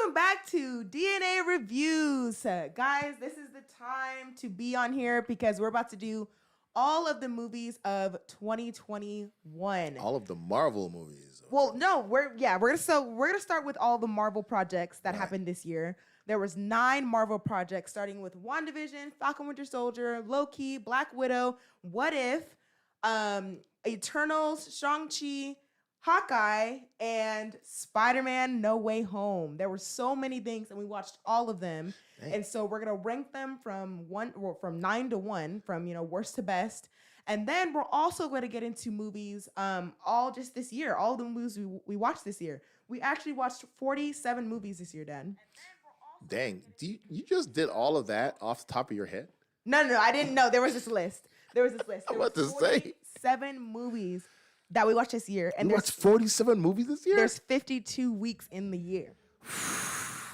Welcome back to DNA Reviews. Guys, this is the time to be on here because we're about to do all of the movies of 2021. All of the Marvel movies. Well, no, we're gonna start with all the Marvel projects that happened this year. There was 9 Marvel projects, starting with WandaVision, Falcon Winter Soldier, Loki, Black Widow, What If, Eternals, Shang-Chi, Hawkeye, and Spider-Man No Way Home. There were so many things, and we watched all of them. Dang. And so we're gonna rank them from 9 to 1, from worst to best. And then we're also going to get into movies all just this year, all the movies we watched this year. We actually watched 47 movies this year, Dad. Dang, you just did all of that off the top of your head? No, I didn't know. There was this list. There I'm about to say 47 movies that we watched this year. And you watched 47 movies this year? There's 52 weeks in the year.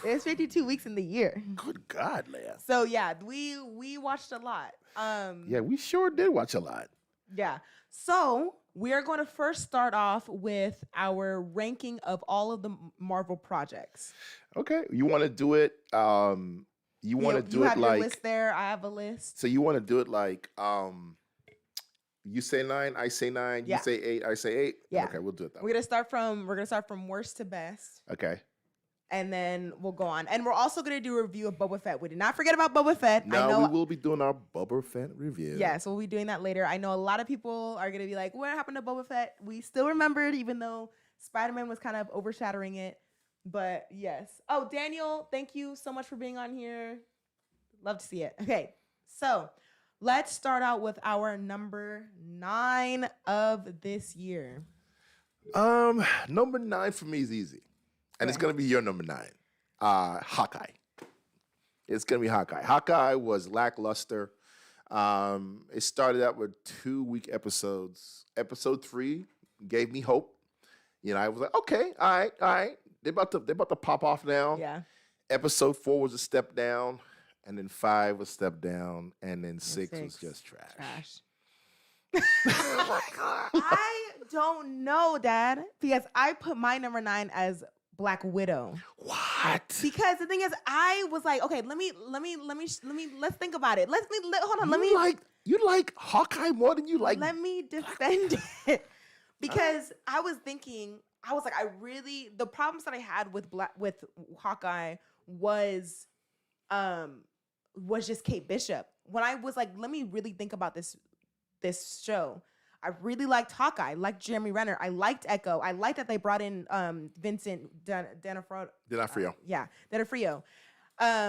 There's 52 weeks in the year. Good God, Leia. So yeah, we watched a lot. Yeah, we sure did watch a lot. Yeah. So we are going to first start off with our ranking of all of the Marvel projects. Okay, you want to do it? You want to do you it have like your list there. I have a list. So you want to do it like you say 9, I say 9. Yeah. You say 8, I say 8. Yeah. Okay, we'll do it that way. We're gonna start from worst to best. Okay. And then we'll go on. And we're also going to do a review of Boba Fett. We did not forget about Boba Fett. No, we will be doing our Boba Fett review. Yes, we'll be doing that later. I know a lot of people are going to be like, what happened to Boba Fett? We still remembered, even though Spider-Man was kind of overshadowing it. But yes. Oh, Daniel, thank you so much for being on here. Love to see it. Okay, so let's start out with our number 9 of this year. Number 9 for me is easy. And it's going to be your number 9. Hawkeye. It's going to be Hawkeye. Hawkeye was lackluster. It started out with 2-week episodes. Episode 3 gave me hope. I was like, okay, all right. They're about to pop off now. Yeah. Episode 4 was a step down. And then 5 was a step down. And then 6 was just trash. Oh my God. I don't know, Dad, because I put my number 9 as Black Widow. What? Because the thing is, I was like, okay, let's think about it. You like Hawkeye more than you like. Let me defend it. Because I was like, the problems that I had with Hawkeye was just Kate Bishop. When I was like, let me really think about this show. I really liked Hawkeye. I liked Jeremy Renner. I liked Echo. I liked that they brought in Vincent D'Onofrio. D'Onofrio. I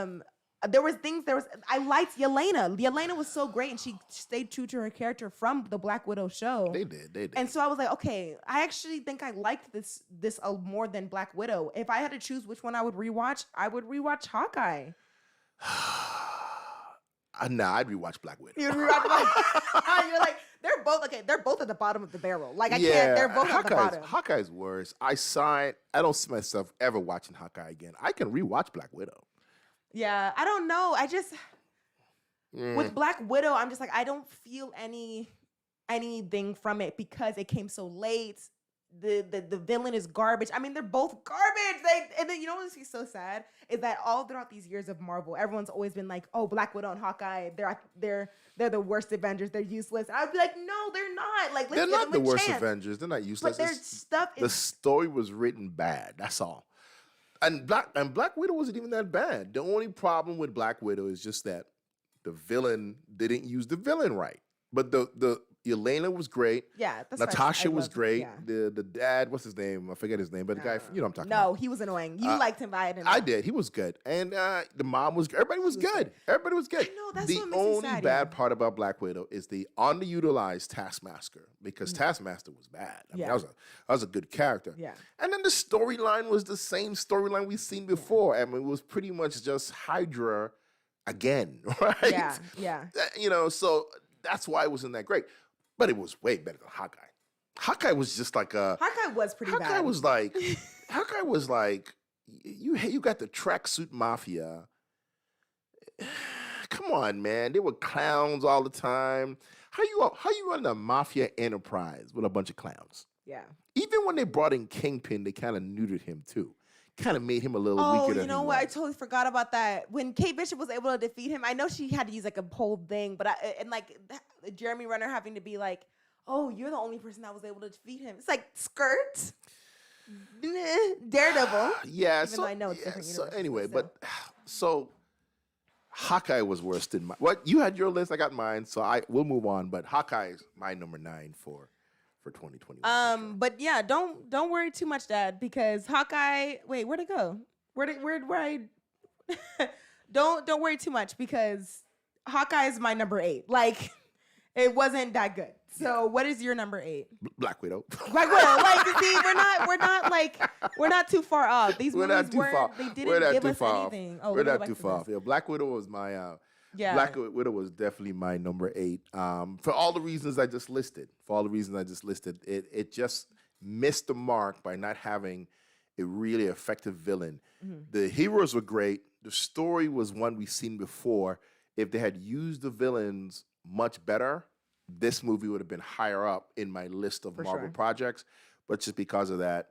liked Yelena. Yelena was so great, and she stayed true to her character from the Black Widow show. They did. And so I was like, okay, I actually think I liked this more than Black Widow. If I had to choose which one I would rewatch Hawkeye. Nah, I'd rewatch Black Widow. You'd rewatch You're like, they're both at the bottom of the barrel. Like, they're both at the bottom. Hawkeye's worse. I don't see myself ever watching Hawkeye again. I can rewatch Black Widow. Yeah, I don't know. I just, with Black Widow, I'm just like, I don't feel anything from it because it came so late. The villain is garbage. I mean, they're both garbage. And then, what's so sad is that all throughout these years of Marvel, everyone's always been like, oh, Black Widow and Hawkeye, they're the worst Avengers. They're useless. And I'd be like, no, they're not. Like, they're not the worst Avengers. They're not useless. But the story was written bad. That's all. And Black Widow wasn't even that bad. The only problem with Black Widow is just that the villain didn't use the villain right. But the Yelena was great. Yeah, that's Natasha was great. Yeah. The dad, what's his name? I forget his name, but the guy, I'm talking about. No, he was annoying. You liked him, but I didn't. I did. He was good, and the mom was. Everybody was good. Everybody was good. I know, that's the what makes me only sad, bad part about Black Widow is the underutilized Taskmaster, because Taskmaster was bad. I mean, that was a good character. Yeah. And then the storyline was the same storyline we've seen before. I mean, it was pretty much just Hydra again, right? Yeah. So that's why it wasn't that great. But it was way better than Hawkeye. Hawkeye was just like Hawkeye was pretty bad. Hawkeye was like, you got the tracksuit mafia. Come on, man. They were clowns all the time. How you run a mafia enterprise with a bunch of clowns? Yeah. Even when they brought in Kingpin, they kind of neutered him too. kind of made him a little Oh, weaker than you know he what? I was. totally forgot about that. When Kate Bishop was able to defeat him, I know she had to use like a pole thing, but Jeremy Renner having to be like, "Oh, you're the only person that was able to defeat him." It's like skirt, Daredevil. Yeah, Even though I know it's different So universes, anyway, still. but so Hawkeye was worse than my. What you had your list, I got mine. So we'll move on. But Hawkeye is my number 9 for 2021. for sure. But yeah, don't worry too much, Dad, because Hawkeye. Wait, where'd it go? Where I? Don't worry too much because Hawkeye is my number 8. Like, it wasn't that good. So, what is your number 8? Black Widow. Black Widow. Like, you see, we're not too far off. These We're movies not too weren't. far. They We're didn't not give too us far off. anything. Oh, We're let me go not back too to far this. off. Yeah, Black Widow was my. Yeah. Black Widow was definitely my number 8. For all the reasons I just listed. It just missed the mark by not having a really effective villain. Mm-hmm. The heroes were great. The story was one we've seen before. If they had used the villains much better, this movie would have been higher up in my list of Marvel sure. projects. But just because of that,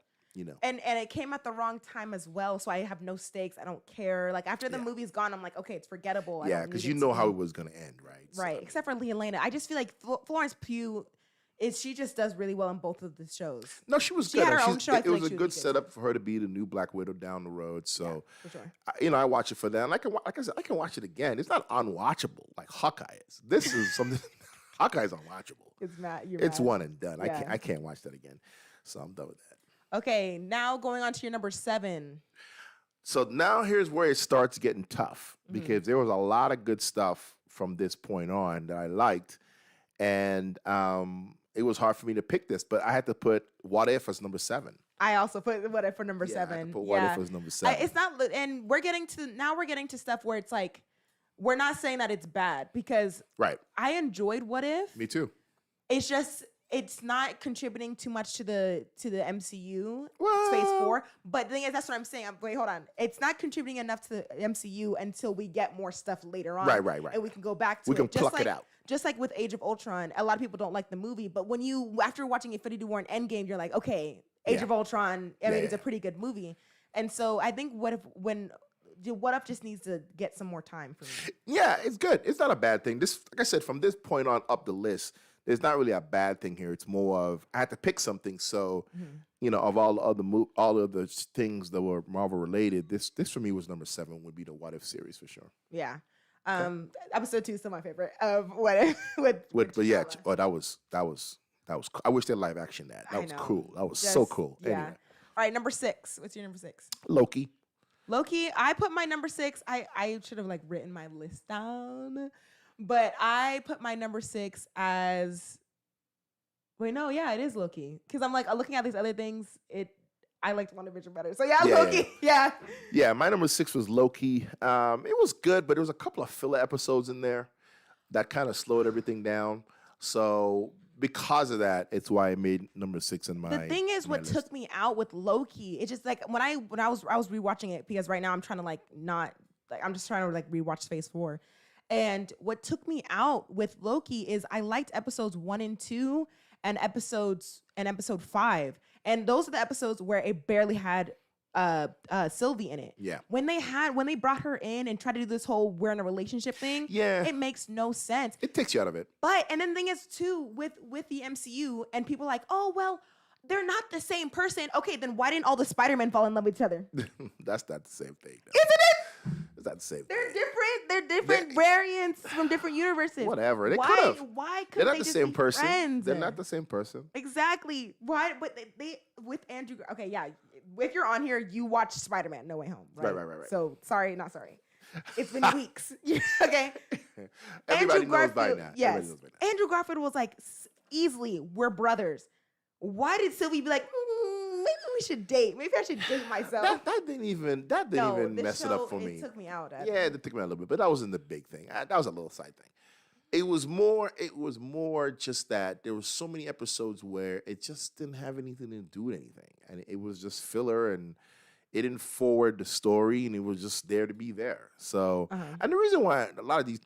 And it came at the wrong time as well, so I have no stakes. I don't care. Like, after the movie's gone, I'm like, okay, it's forgettable. yeah, because you know how it was going to end, right? Right, So, except for Leah Lena. I just feel like Florence Pugh she just does really well in both of the shows. no, she was She good. had And her own show. I It feel was like a she would good be good. setup for her to be the new Black Widow down the road. So, For sure. I watch it for that. And like I said, I can watch it again. It's not unwatchable like Hawkeye is. This is something. Hawkeye's unwatchable. It's mad. It's one and done. Yeah. I can't watch that again. So I'm done with that. Okay, now going on to your number 7. So now here's where it starts getting tough Mm-hmm. because there was a lot of good stuff from this point on that I liked, and it was hard for me to pick this, but I had to put What If as number 7. I also put What If for number Yeah, I had 7. to put What If as number 7. It's not, and we're getting to stuff where it's like, we're not saying that it's bad because Right. I enjoyed What If. Me too. It's just it's not contributing too much to the MCU Well- Phase 4. But the thing is, that's what I'm saying. Wait, hold on. It's not contributing enough to the MCU until we get more stuff later on. Right. And we can go back to We it. can Just pluck like, it out. Just like with Age of Ultron, a lot of people don't like the movie, but when after watching Infinity War and Endgame, you're like, okay, Age Yeah. of Ultron, I mean, it's Yeah. a pretty good movie. And so I think What If just needs to get some more time for me. Yeah, it's good. It's not a bad thing. This, like I said, from this point on up the list, there's not really a bad thing here. It's more of I had to pick something. So, of all of the things that were Marvel related, this for me was number 7. Would be the What If series for sure. Yeah. Episode 2 is still my favorite of What If with But yeah, T'Challa. that was. I wish they live action that. I That was know. cool. That was so Just- cool. Yeah. Anyway, All right, number 6. What's your number 6? Loki. Loki. I put my number 6. I should have written my list down, but I put my number 6 as. Wait, no, yeah, it is Loki. Because I'm looking at these other things. I liked WandaVision better. So yeah, Yeah. Loki. Yeah. Yeah, my number 6 was Loki. It was good, but there was a couple of filler episodes in there that kind of slowed everything down. So because of that, it's why I made number 6 in my. The thing is, what list. took me out with Loki, it's just when I was rewatching it because right now I'm trying to I'm just trying to rewatch Phase 4, and what took me out with Loki is I liked episodes 1 and 2 and episode 5, and those are the episodes where it barely had Sylvie in it. Yeah. When they brought her in and tried to do this whole we're in a relationship thing, Yeah. it makes no sense. It takes you out of it. And then the thing is too with the MCU and people are like, oh well, they're not the same person. Okay, then why didn't all the Spider-Men fall in love with each other? That's not the same thing. Though. Isn't it? It's not the same They're thing. different. They're different variants from different universes. Whatever. They why, could've. Why They're couldn't not they the just same be person. friends? They're not the same person. Exactly. Why? But they with Andrew. Okay, yeah. If you're on here, you watch Spider-Man: No Way Home, right? Right. So sorry, not sorry. It's been weeks. Okay. Everybody knows by now. Yes. Everybody knows by now. Andrew Garfield was like, easily, we're brothers. Why did Sylvie be like, maybe we should date? Maybe I should date myself. That didn't even this mess it up for me. It took me out. Yeah, it took me out a little bit, but that wasn't the big thing. That was a little side thing. It was more just that there were so many episodes where it just didn't have anything to do with anything, and it was just filler, and it didn't forward the story, and it was just there to be there. So, and the reason why a lot of these,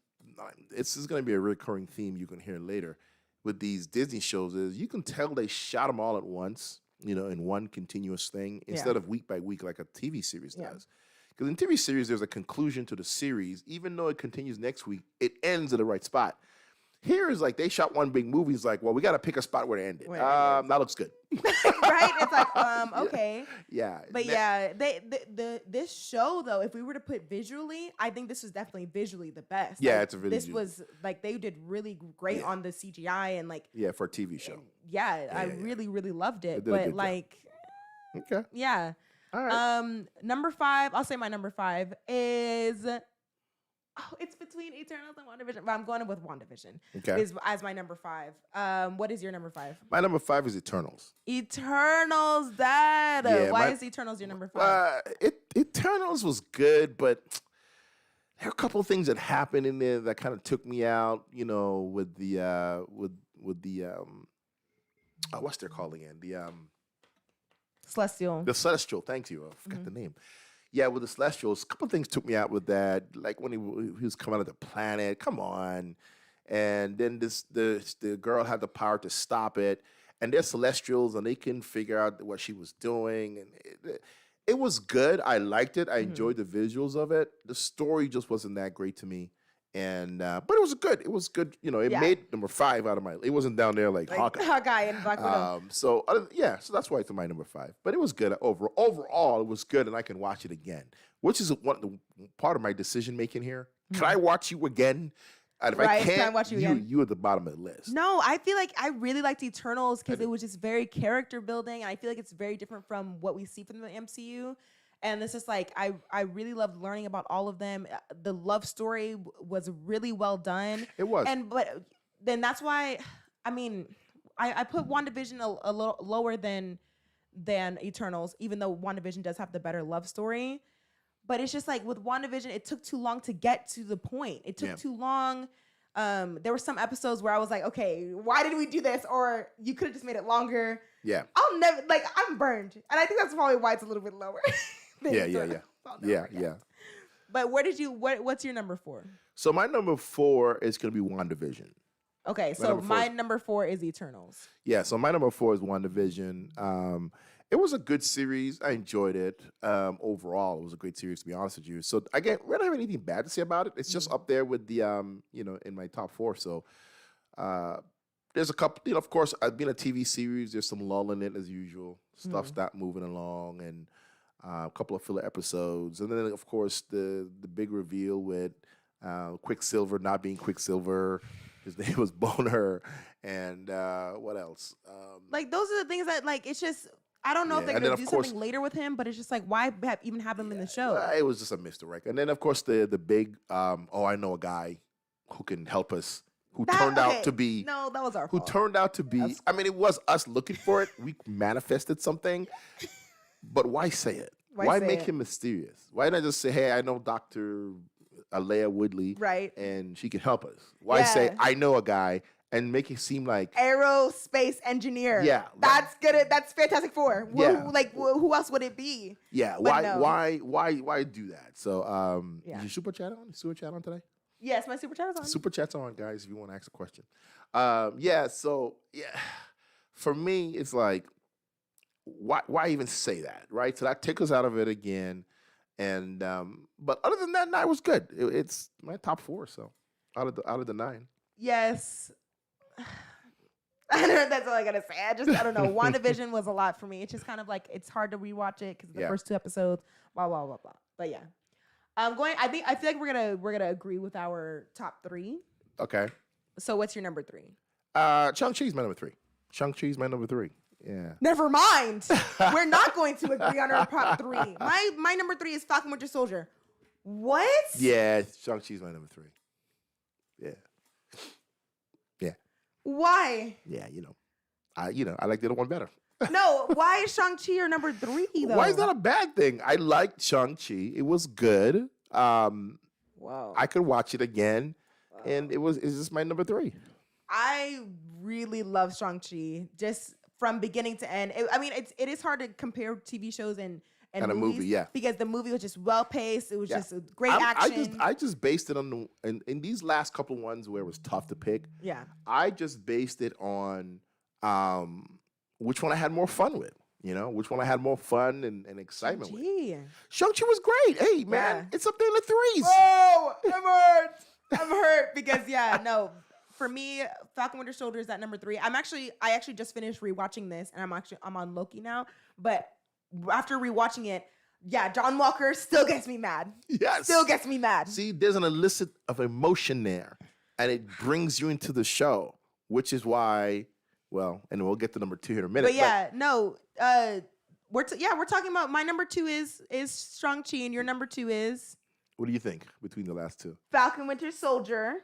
this is going to be a recurring theme you can hear later with these Disney shows is you can tell they shot them all at once. in one continuous thing instead of week by week like a TV series Yeah. does. Because in TV series, there's a conclusion to the series. Even though it continues next week, it ends at the right spot. Here is like they shot one big movie. It's like, well, we got to pick a spot where it ended. That looks good. Right? It's like, okay. Yeah. But this show though, if we were to put visually, I think this was definitely visually the best. Yeah, like, it's a really This was like they did really great on the CGI and like. Yeah, for a TV show. I really, really loved it. They did a But good like, job. Okay. yeah. All right. Number 5, I'll say my number 5 is it's between Eternals and WandaVision, but I'm going with WandaVision. Okay. As my number 5. What is your number 5? My number 5 is Eternals. Eternals, Dad. Yeah, Why is Eternals your number 5? Eternals was good, but there are a couple of things that happened in there that kind of took me out. With the what's they're calling it? Celestial. The Celestial. Thank you. I forgot the name. Yeah, with the Celestials, a couple of things took me out with that. Like when he was coming out of the planet. Come on. And then the girl had the power to stop it. And they're Celestials, and they couldn't figure out what she was doing. And it was good. I liked it. I enjoyed the visuals of it. The story just wasn't that great to me. And but it was good. It was good. It made number 5 out of my. It wasn't down there like Hawkeye. Hawkeye and Black Widow. So that's why it's my number 5. But it was good overall. It was good, and I can watch it again, which is part of my decision making here. Can I watch you again? And if I can't, watch you again. You at the bottom of the list. No, I feel like I really liked Eternals because it was just very character building, and I feel like it's very different from what we see from the MCU. And it's just like I really loved learning about all of them. The love story was really well done. It was. But then that's why I put WandaVision a little lower than Eternals, even though WandaVision does have the better love story. But it's just like with WandaVision, it took too long to get to the point. It took too long. There were some episodes where I was like, okay, why did we do this? Or you could have just made it longer. Yeah. I'll never I'm burned. And I think that's probably why it's a little bit lower. Yeah. But what's your number 4? So my number 4 is going to be WandaVision. Okay, so my number 4 is Eternals. Yeah, so my number 4 is WandaVision. It was a good series. I enjoyed it. Overall, it was a great series, to be honest with you. So again, we don't have anything bad to say about it. It's just up there with the in my top 4. So there's a couple, of course, being a TV series, there's some lull in it as usual. Stuff's not moving along, and a couple of filler episodes. And then, of course, the big reveal with Quicksilver not being Quicksilver. His name was Boner. And what else? Those are the things that, it's just, I don't know if they're going to do something later with him, but it's just why even have him in the show? It was just a misdirect. And then, of course, the big, I know a guy who can help us. Who turned out to be... No, that was our fault. Who turned out to be... it was us looking for it. We manifested something. But why say it? Why make him mysterious? Why not just say, hey, I know Dr. Alea Woodley. Right. And she can help us. Why say, I know a guy, and make it seem like... Aerospace engineer. Yeah. That's good. That's Fantastic Four. Yeah. Who else would it be? Yeah. Why do that? So, is your super chat on? Super chat on today? Yes, my super chat is on. Super chat's on, guys, if you want to ask a question. For me, it's like, why even say that, right? So that takes us out of it again. And but other than that, night was good. It's my top 4, so out of the 9. Yes. I don't know, that's all I gotta say. I don't know. WandaVision was a lot for me. It's just kind of like it's hard to rewatch it because the first 2 episodes, blah blah blah blah. But yeah. I feel like we're gonna agree with our top 3. Okay. So what's your number 3? Shang-Chi's my number 3. Shang-Chi's my number 3. Yeah. Never mind. We're not going to agree on our top 3. My number 3 is Falcon Winter Soldier. What? Yeah, Shang-Chi's my number 3. Yeah. Yeah. Why? Yeah, I like the other one better. No, why is Shang-Chi your number 3 though? Why is that a bad thing? I liked Shang-Chi. It was good. Wow. I could watch it again, and it's just my number 3. I really love Shang-Chi, just from beginning to end. It is hard to compare TV shows and a movie, yeah, because the movie was just well paced. It was just a great action. I just based it on in these last couple ones where it was tough to pick. Yeah, I just based it on which one I had more fun with. which one I had more fun and excitement with. Gee. Shang-Chi was great. Hey, man, Yeah. it's up there in the threes. Oh, I'm hurt. I'm hurt because for me, Falcon Winter Soldier is at number 3. I actually just finished rewatching this, and I'm on Loki now. But after rewatching it, John Walker still gets me mad. Yes. Still gets me mad. See, there's an elicit of emotion there, and it brings you into the show, which is why, and we'll get to number 2 here in a minute. We're talking about my number 2 is Shang-Chi, and your number 2 is? What do you think between the last 2? Falcon Winter Soldier.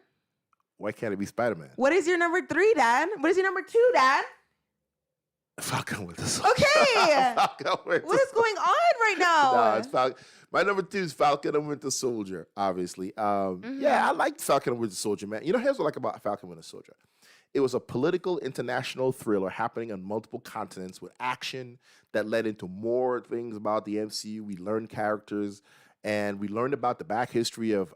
Why can't it be Spider-Man? What is your number 3, Dad? What is your number 2, Dad? Falcon Winter Soldier. Okay. Falcon Winter What is going on right now? No, it's Falcon. My number 2 is Falcon and Winter Soldier, obviously. Yeah, I liked Falcon and Winter Soldier, man. Here's what I like about Falcon and Winter Soldier. It was a political international thriller happening on multiple continents with action that led into more things about the MCU. We learned characters, and we learned about the back history of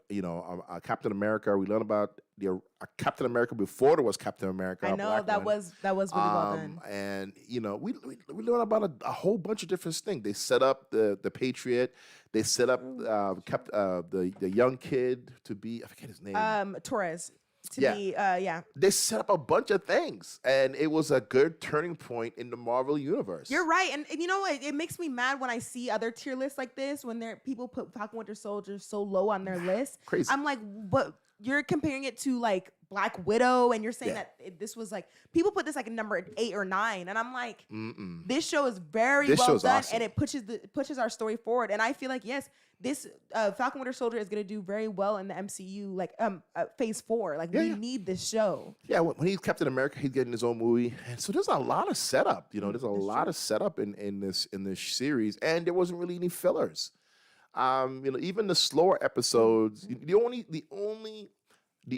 Captain America. We learned about the Captain America before there was Captain America. I know that was really well done. And we learned about a whole bunch of different things. They set up the Patriot. They set up the young kid to be, I forget his name. Torres. They set up a bunch of things, and it was a good turning point in the Marvel universe. You're right, and you know what? It makes me mad when I see other tier lists like this when people put Falcon Winter Soldier so low on their list. Crazy. I'm like, but you're comparing it to like Black Widow, and you're saying that this was like people put this like a number 8 or 9, and I'm like, this show is very well done, awesome. and it pushes our story forward. And I feel like this Falcon Winter Soldier is gonna do very well in the MCU, like Phase 4. Like we need this show. Yeah, when he's Captain America, he's getting his own movie, and so there's a lot of setup. There's a lot of setup in this series, and there wasn't really any fillers. Even the slower episodes. The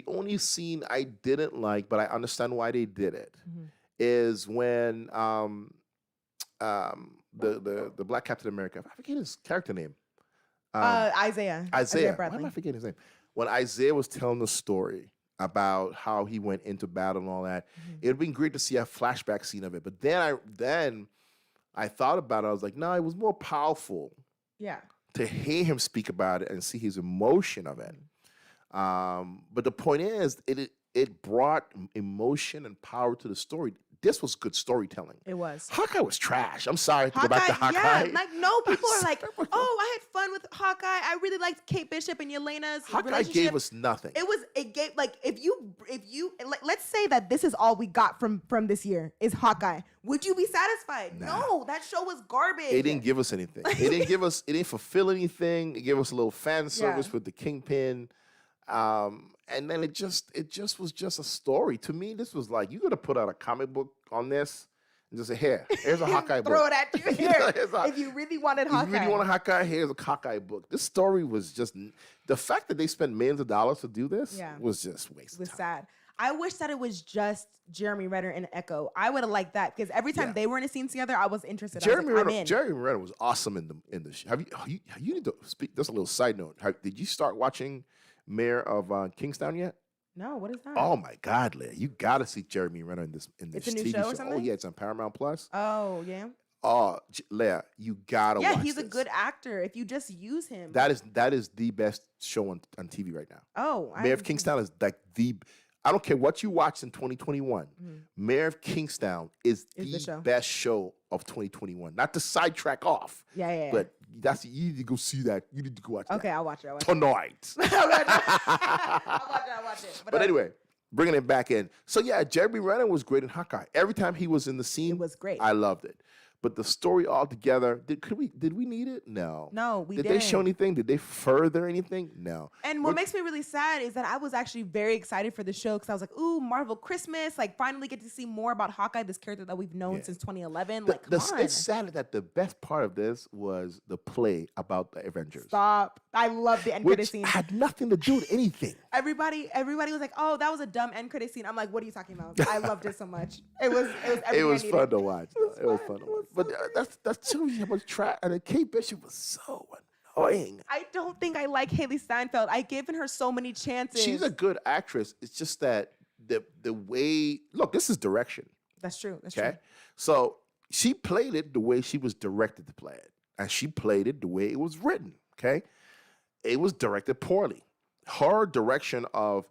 only scene I didn't like, but I understand why they did it, is when the Black Captain America, I forget his character name. Isaiah Why Bradley. am I forgetting his name? When Isaiah was telling the story about how he went into battle and all that, it would have been great to see a flashback scene of it. But then I thought about it. I was like, no, it was more powerful. Yeah. To hear him speak about it and see his emotion of it. But the point is, it brought emotion and power to the story. This was good storytelling. It was. Hawkeye was trash. I'm sorry to go back to Hawkeye. Yeah, people are like, oh, I had fun with Hawkeye. I really liked Kate Bishop and Yelena's relationship. Gave us nothing. It gave like if you let's say that this is all we got from this year is Hawkeye. Would you be satisfied? Nah. No, that show was garbage. It didn't give us anything. It didn't fulfill anything. It gave us a little fan service with the Kingpin. And then it just was just a story. To me, this was like, you got to put out a comic book on this and just say, here's a Hawkeye book. Throw it at you here. If you really wanted Hawkeye. If you really want a Hawkeye, here's a Hawkeye book. This story was just, the fact that they spent millions of dollars to do this was just wasted. It was sad. I wish that it was just Jeremy Renner and Echo. I would have liked that because every time they were in a scene together, I was interested. Jeremy Renner was awesome in the show. You need to speak, just a little side note. Did you start watching Mayor of Kingstown yet? No, what is that? Oh my God, Leah, you gotta see Jeremy Renner in this it's a new TV show. Or Oh something? yeah, it's on Paramount Plus. Oh yeah. Oh, Leah, you gotta watch. Yeah, he's this. a good actor. If you just use him, that is the best show on TV right now. Oh, Mayor of Kingstown is like the. I don't care what you watched in 2021. Mayor of Kingstown is the best show of 2021. Not to sidetrack off. Yeah. But you need to go see that. You need to go watch that. Okay, I'll watch it. Tonight. I'll watch it. But anyway, bringing it back in. So yeah, Jeremy Renner was great in Hawkeye. Every time he was in the scene, it was great. I loved it. But the story altogether, did we need it? No. No, we didn't. Did they show anything? Did they further anything? No. And what makes me really sad is that I was actually very excited for the show because I was like, ooh, Marvel Christmas, like finally get to see more about Hawkeye, this character that we've known since 2011. Come on. It's sad that the best part of this was the play about the Avengers. Stop. I love the end credit scene. Which had nothing to do with anything. Everybody was like, oh, that was a dumb end credit scene. I'm like, what are you talking about? I loved it so much. It was It was fun to watch. It was fun to watch. But that's too much trash. And Kate Bishop was so annoying. I don't think I like Haley Steinfeld. I've given her so many chances. She's a good actress. It's just that the way, look, this is direction. That's true. That's true. So she played it the way she was directed to play it. And she played it the way it was written, okay? It was directed poorly. Her direction of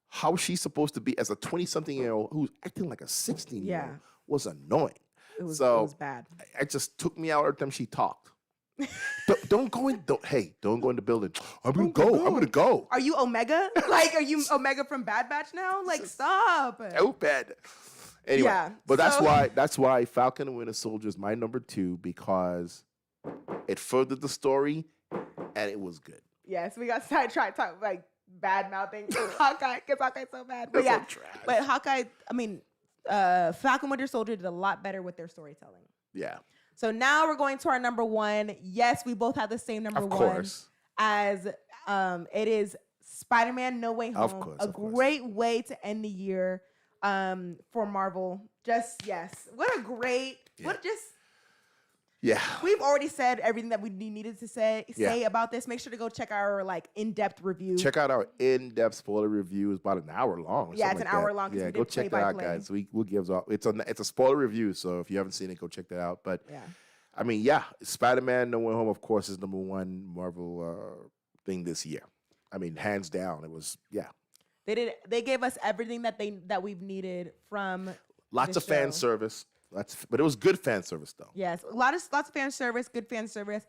how she's supposed to be as a 20-something-year-old who's acting like a 16-year-old was annoying. It was bad. It just took me out every time she talked. Don't go in the building. I'm gonna go. Are you Omega? Like, are you Omega from Bad Batch now? Like, stop. So bad. Anyway, but that's why Falcon and Winter Soldier is my number 2, because it furthered the story and it was good. Yes, we got sidetracked talking like bad mouthing Hawkeye, because Hawkeye's so bad. But yeah, but Hawkeye, I mean, Falcon Winter Soldier did a lot better with their storytelling. Yeah. So now we're going to our number 1. Yes, we both have the same number 1. Of course. As it is Spider-Man No Way Home. Of course. A great way to end the year for Marvel. We've already said everything that we needed to say about this. Make sure to go check our like in-depth review. Check out our in-depth spoiler review. It's about an hour long. Yeah, it's an hour long. Yeah, go check that out, guys. We'll give it's a spoiler review, so if you haven't seen it, go check that out. But I mean, Spider-Man No Way Home, of course, is number 1 Marvel thing this year. I mean, hands down, it was They gave us everything that we've needed from lots of fan service. But it was good fan service, though. Yes, lots of fan service, good fan service.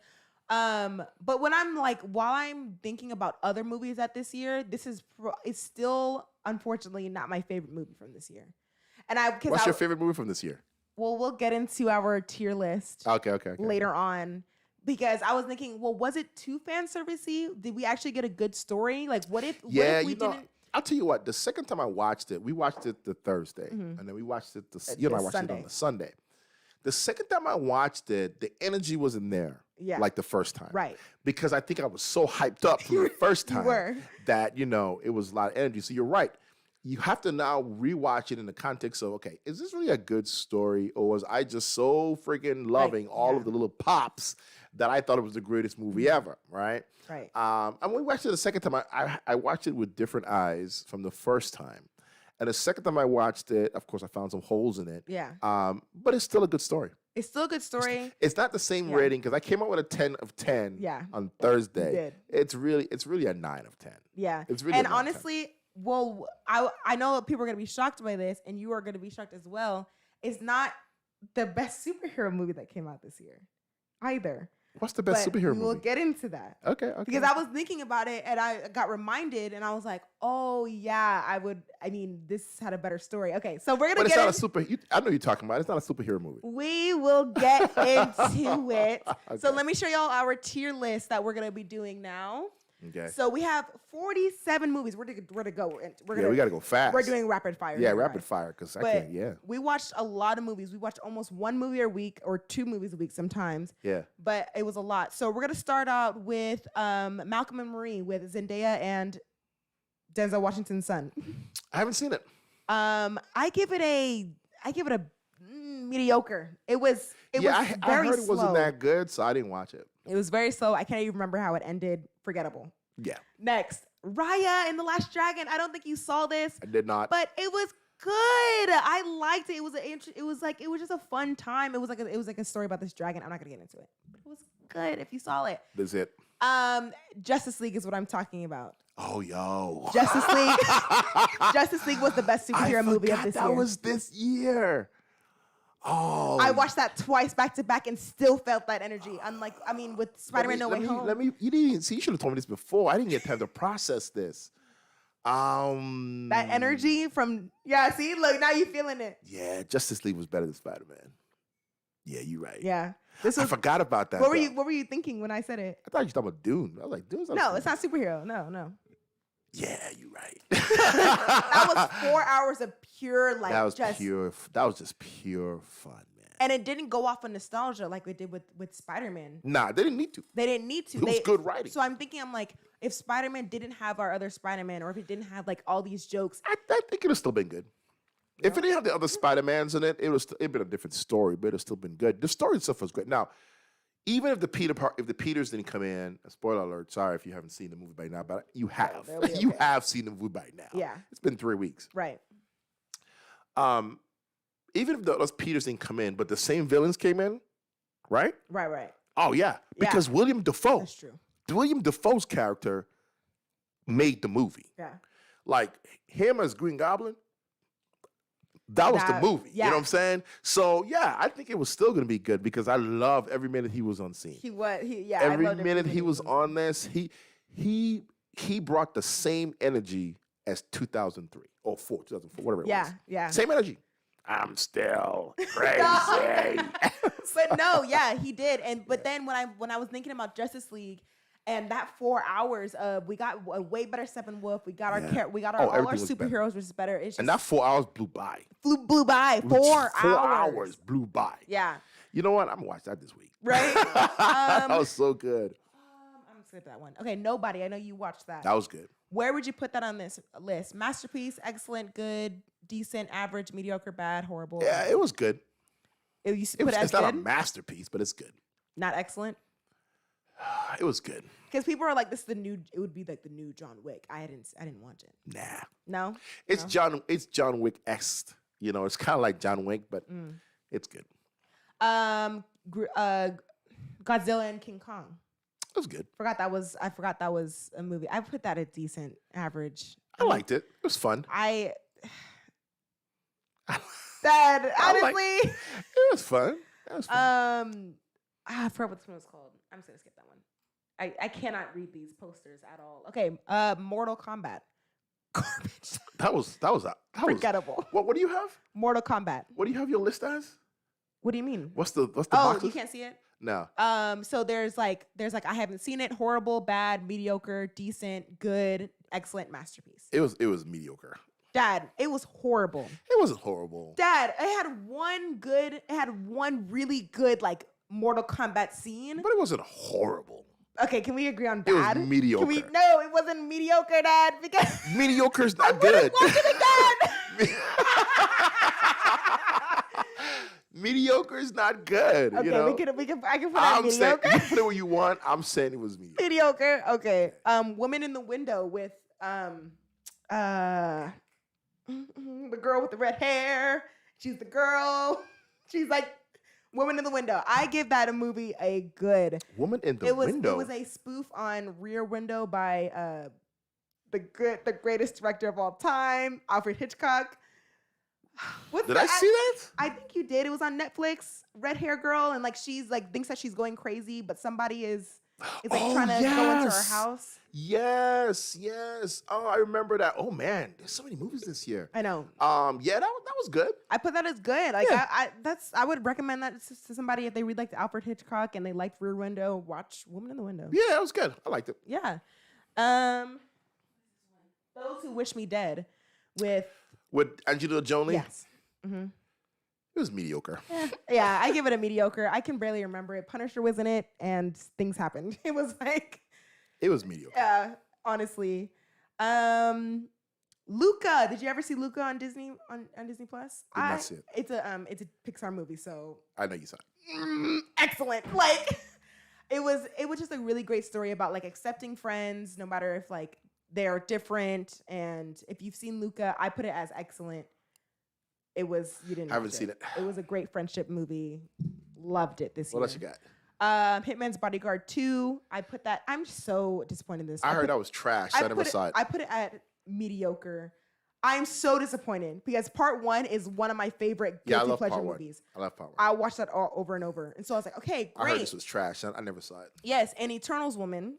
But when while I'm thinking about other movies that this year, it's still unfortunately not my favorite movie from this year. And what's your favorite movie from this year? Well, we'll get into our tier list. Okay. Later on, because I was thinking, well, was it too fan servicey? Did we actually get a good story? Like, what if we didn't? I'll tell you what. The second time I watched it, we watched it the Thursday, and then we watched it I watched it on the Sunday. The second time I watched it, the energy wasn't there like the first time, right? Because I think I was so hyped up from the first time that it was a lot of energy. So you're right. You have to now rewatch it in the context of, okay, is this really a good story, or was I just so freaking loving all of the little pops that I thought it was the greatest movie ever, right? Right. And when we watched it the second time, I watched it with different eyes from the first time. And the second time I watched it, of course, I found some holes in it. Yeah. But it's still a good story. It's still a good story. It's not the same rating, because I came out with a 10 of 10 on Thursday. You did. It's really a 9 of 10. Yeah. It's really. And honestly, well, I know people are going to be shocked by this, and you are going to be shocked as well. It's not the best superhero movie that came out this year either. What's the best superhero movie? We'll get into that. Okay. Because I was thinking about it, and I got reminded, and I was like, oh, yeah, this had a better story. Okay, so we're going to get I know you're talking about it. It's not a superhero movie. We will get into it. Okay. So let me show y'all our tier list that we're going to be doing now. Okay. So we have 47 movies. We're to go. We got to go fast. We're doing rapid fire. Yeah, rapid fire, because I can't. Yeah. We watched a lot of movies. We watched almost 1 movie a week, or 2 movies a week sometimes. Yeah. But it was a lot. So we're gonna start out with Malcolm and Marie with Zendaya and Denzel Washington's son. I haven't seen it. I give it a mediocre. It was very I heard it slow. Wasn't that good, so I didn't watch it. It was very slow. I can't even remember how it ended. Forgettable. Yeah. Next, Raya and the Last Dragon. I don't think you saw this. I did not. But it was good. I liked it. It was just a fun time. It was like a story about this dragon. I'm not gonna get into it, but it was good if you saw it. That's it. Justice League is what I'm talking about. Oh, yo. Justice League. Justice League was the best superhero movie of this year. That was this year. Oh, I watched that twice back to back and still felt that energy. With Spider-Man No Way Home. You didn't even see. You should have told me this before. I didn't get time to process this. That energy from see, look, now you're feeling it. Yeah, Justice League was better than Spider-Man. Yeah, you're right. Yeah, I forgot about that. What were you thinking when I said it? I thought you were talking about Dune. I was like, Dune's not. No, it's not superhero. No. Yeah, you're right. That was 4 hours of pure That was just pure fun, man. And it didn't go off of nostalgia like we did with Spider-Man. Nah, they didn't need to. It was good writing. So I'm like, if Spider-Man didn't have our other Spider-Man, or if it didn't have like all these jokes, I think it would have still been good. No. If it didn't have the other Spider-Mans in it, it'd been a different story, but it'd still been good. The story itself was great. Now, even if the Peters didn't come in, spoiler alert, sorry if you haven't seen the movie by now, but you have. Okay. You have seen the movie by now. Yeah. It's been 3 weeks. Right. even if those Peters didn't come in, but the same villains came in, right? Right. Oh yeah, because William Dafoe. That's true. William Dafoe's character made the movie. Yeah. Like him as Green Goblin, that was the movie. Yeah. You know what I'm saying? So yeah, I think it was still gonna be good because I love every minute he was on scene. Every minute he was on this, he brought the same energy as 2003 or 2004, whatever it was. Yeah. Same energy. I'm still crazy. But no, he did. But then when I was thinking about Justice League and that 4 hours of we got a way better Steppenwolf, we got all our superheroes, which is better. It's just, and that 4 hours blew by. Blew by. 4 hours blew by. Yeah. You know what? I'm gonna watch that this week. Right? That was so good. I'm gonna skip that one. Okay, Nobody. I know you watched that. That was good. Where would you put that on this list? Masterpiece, excellent, good, decent, average, mediocre, bad, horrible? Yeah, it was good. It's not a masterpiece, but it's good. Not excellent? It was good. Because people are like, it would be like the new John Wick. I didn't watch it. Nah. No? It's John Wick-esque. You know, it's kind of like John Wick, but it's good. Godzilla and King Kong. It was good. I forgot that was a movie. I put that at decent, average. I liked it. It was fun. Dad, honestly. It was fun. I forgot what this one was called. I'm just gonna skip that one. I cannot read these posters at all. Okay, Mortal Kombat. Garbage. That was forgettable. What do you have? Mortal Kombat. What do you have your list as? What do you mean? What's the Oh, boxes? you can't see it? No. So there's like I haven't seen it, horrible, bad, mediocre, decent, good, excellent, masterpiece. It was mediocre. Dad, it was horrible. It wasn't horrible. Dad, it had one really good like Mortal Kombat scene. But it wasn't horrible. Okay, can we agree on bad? It was mediocre. No, it wasn't mediocre, Dad, because mediocre's not good. Watch it again. Mediocre is not good. Okay, you know? I can put it mediocre. You can put it where you want. I'm saying it was mediocre. Mediocre. Okay. Woman in the Window with the girl with the red hair. She's the girl. She's like Woman in the Window. I give that a movie a good. Woman in the Window. It was a spoof on Rear Window by the greatest director of all time, Alfred Hitchcock. Did I see that? I think you did. It was on Netflix. Red hair girl, and like she's like thinks that she's going crazy, but somebody is like trying to go into her house. Yes. Oh, I remember that. Oh man, there's so many movies this year. I know. Yeah, that was good. I put that as good. Like I would recommend that to somebody if they read like Alfred Hitchcock and they liked Rear Window. Watch Woman in the Window. Yeah, it was good. I liked it. Yeah. Those Who Wish Me Dead with Angelina Jolie. Yes. Mm-hmm. It was mediocre. Yeah, I give it a mediocre. I can barely remember it. Punisher was in it, and things happened. It was like. It was mediocre. Yeah, honestly. Luca. Did you ever see Luca on Disney on Disney Plus? Did not see it. It's a Pixar movie, so. I know you saw it. Excellent. Like, it was just a really great story about like accepting friends, no matter if like they are different. And if you've seen Luca, I put it as excellent. It was, you didn't. I haven't seen it. It was a great friendship movie. Loved it this year. What else you got? Hitman's Bodyguard 2. I put that. I'm so disappointed in this. I heard that was trash. I never saw it. I put it at mediocre. I'm so disappointed because part 1 is one of my favorite guilty pleasure movies. I love part 1. I watched that all over and over. And so I was like, okay, great. I heard this was trash. I never saw it. Yes, and Eternals Woman.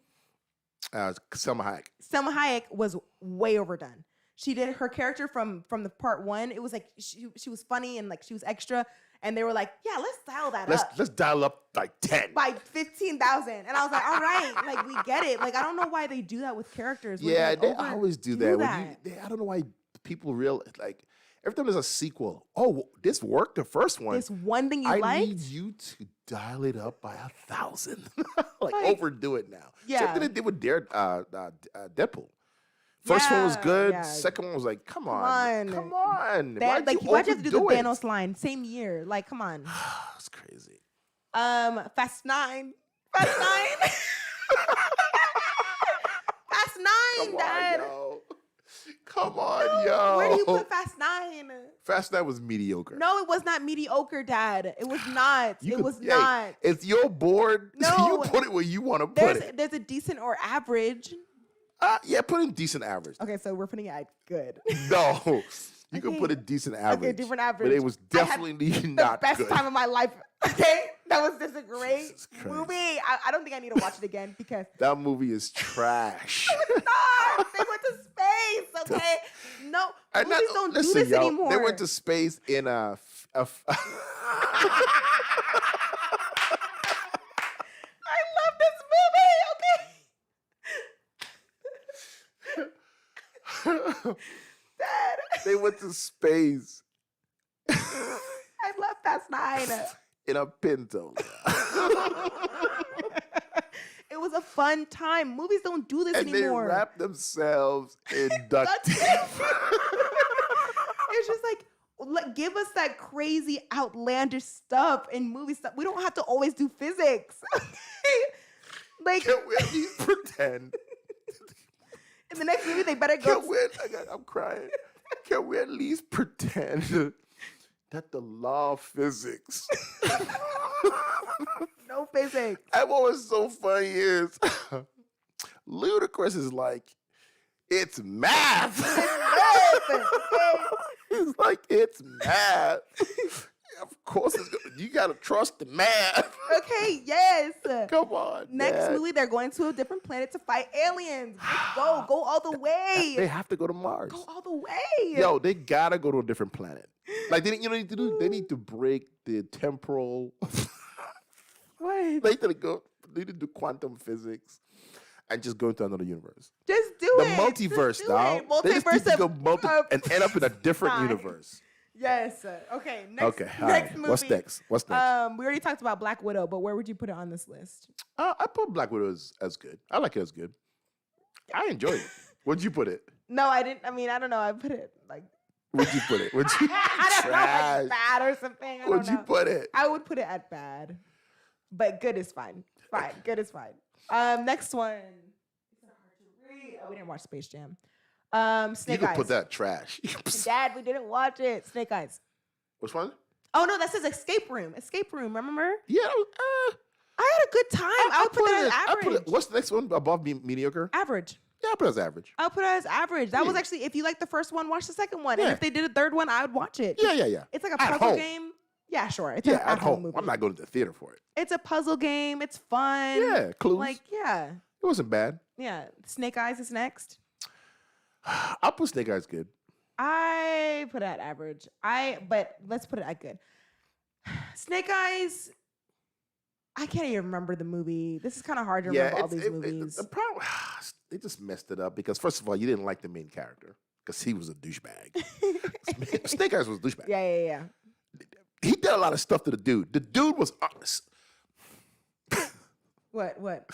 Selma Hayek. Selma Hayek was way overdone. She did her character from the part 1. It was like she was funny and like she was extra. And they were like, yeah, let's dial that up. Let's dial up like 10. By 15,000. And I was like, all right, like we get it. Like I don't know why they do that with characters. Yeah, they always do that. I don't know why people like every time there's a sequel. Oh, this worked the first one. This one thing you liked? I need you to dial it up by 1,000. like overdo it now. Yeah. Same thing they did with Deadpool. First one was good. Yeah. Second one was like, come on. Why'd you have to do the Thanos line? Same year. Like, come on. That's crazy. Fast 9. Fast 9. Fast 9, Dad. Come on, yo. Where do you put Fast 9? Fast 9 was mediocre. No, it was not mediocre, Dad. It was not. It was Hey, not. It's your board. No. So you put it where you want to put it. There's a decent or average. Yeah, put in decent average. Okay, so we're putting it at good. No. You can put a decent average. Okay, different average. But it was definitely not the best good. time of my life. Okay, that was just a great movie. I don't think I need to watch it again because that movie is trash. stop. They went to space. Okay, no, movies don't do this anymore. They went to space in a I love this movie. Okay. Dad. They went to space. I love Fast 9. In a Pinto. It was a fun time. Movies don't do this and anymore. They wrap themselves in duct tape. It's just like, give us that crazy, outlandish stuff in movie stuff. We don't have to always do physics. Like, Can we at least pretend? In the next movie, they better go. I'm crying. Can we at least pretend that the law of physics? No physics. And what was so funny is Ludacris is like, it's math. It's like, it's math. Of course, you got to trust the math. Okay, yes. Come on. Next movie, they're going to a different planet to fight aliens. Let's go. Go all the way. They have to go to Mars. Go all the way. Yo, they got to go to a different planet. Like, they need to do? They need to break the temporal. What? They need to do quantum physics and just go into another universe. Just do The it. multiverse, dog. They just need to go and end up in a different universe. Yes. Okay. Next movie. What's next? We already talked about Black Widow, but where would you put it on this list? I put Black Widow as good. I like it as good. I enjoy it. Where'd you put it? No, I didn't. I mean, I don't know. I put it like. Where'd you put it? Would you? I don't know, like bad or something. Where'd you put it? I would put it at bad, but good is fine. Fine, good is fine. Next one. Oh, we didn't watch Space Jam. Snake You Eyes. can put that trash. Dad, we didn't watch it. Snake Eyes. Which one? Oh no, that says Escape Room. Escape Room. Remember? Yeah. I had a good time. I would put that as average. What's the next one above mediocre? Average. Yeah, I put it as average. I'll put it as average. That was actually, if you like the first one, watch the second one. Yeah. And if they did a third one, I would watch it. Yeah. It's like a At puzzle home. game. Yeah, sure. It's Yeah, an at at-home home. movie. I'm not going to the theater for it. It's a puzzle game. It's fun. Yeah, clues. Like, yeah. It wasn't bad. Yeah. Snake Eyes is next. I'll put Snake Eyes good. I put it at average. But let's put it at good. Snake Eyes, I can't even remember the movie. This is kind of hard to remember all these movies. The problem, they just messed it up because first of all, you didn't like the main character because he was a douchebag. Snake Eyes was a douchebag. Yeah. He did a lot of stuff to the dude. The dude was honest. What?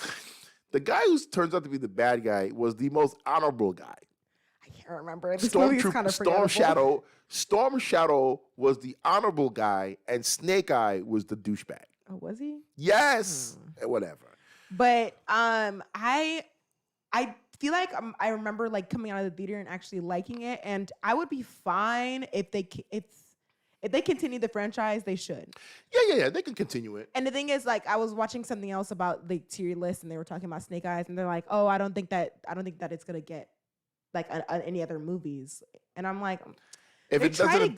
The guy who turns out to be the bad guy was the most honorable guy. I can't remember. This movie is kind of forgettable. Storm Shadow was the honorable guy, and Snake Eye was the douchebag. Oh, was he? Yes, whatever. But I feel like I remember like coming out of the theater and actually liking it, and I would be fine if they continue the franchise. They should. Yeah. They can continue it. And the thing is, like, I was watching something else about the tier list, and they were talking about Snake Eyes, and they're like, "Oh, I don't think that it's gonna get like any other movies." And I'm like, If it doesn't,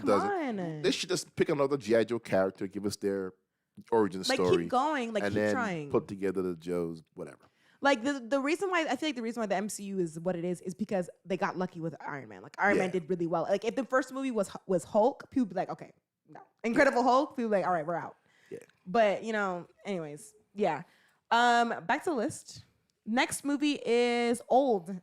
come on. They should just pick another G.I. Joe character, give us their origin Like, story. keep going, like, and keep then trying. put together the Joes, whatever. Like, the reason why I feel like the reason why the MCU is what it is because they got lucky with Iron Man. Like, Iron Man did really well. Like, if the first movie was Hulk, people would be like, okay, no. Incredible Hulk, people would be like, all right, we're out. Yeah. But, anyways, yeah. Back to the list. Next movie is Old.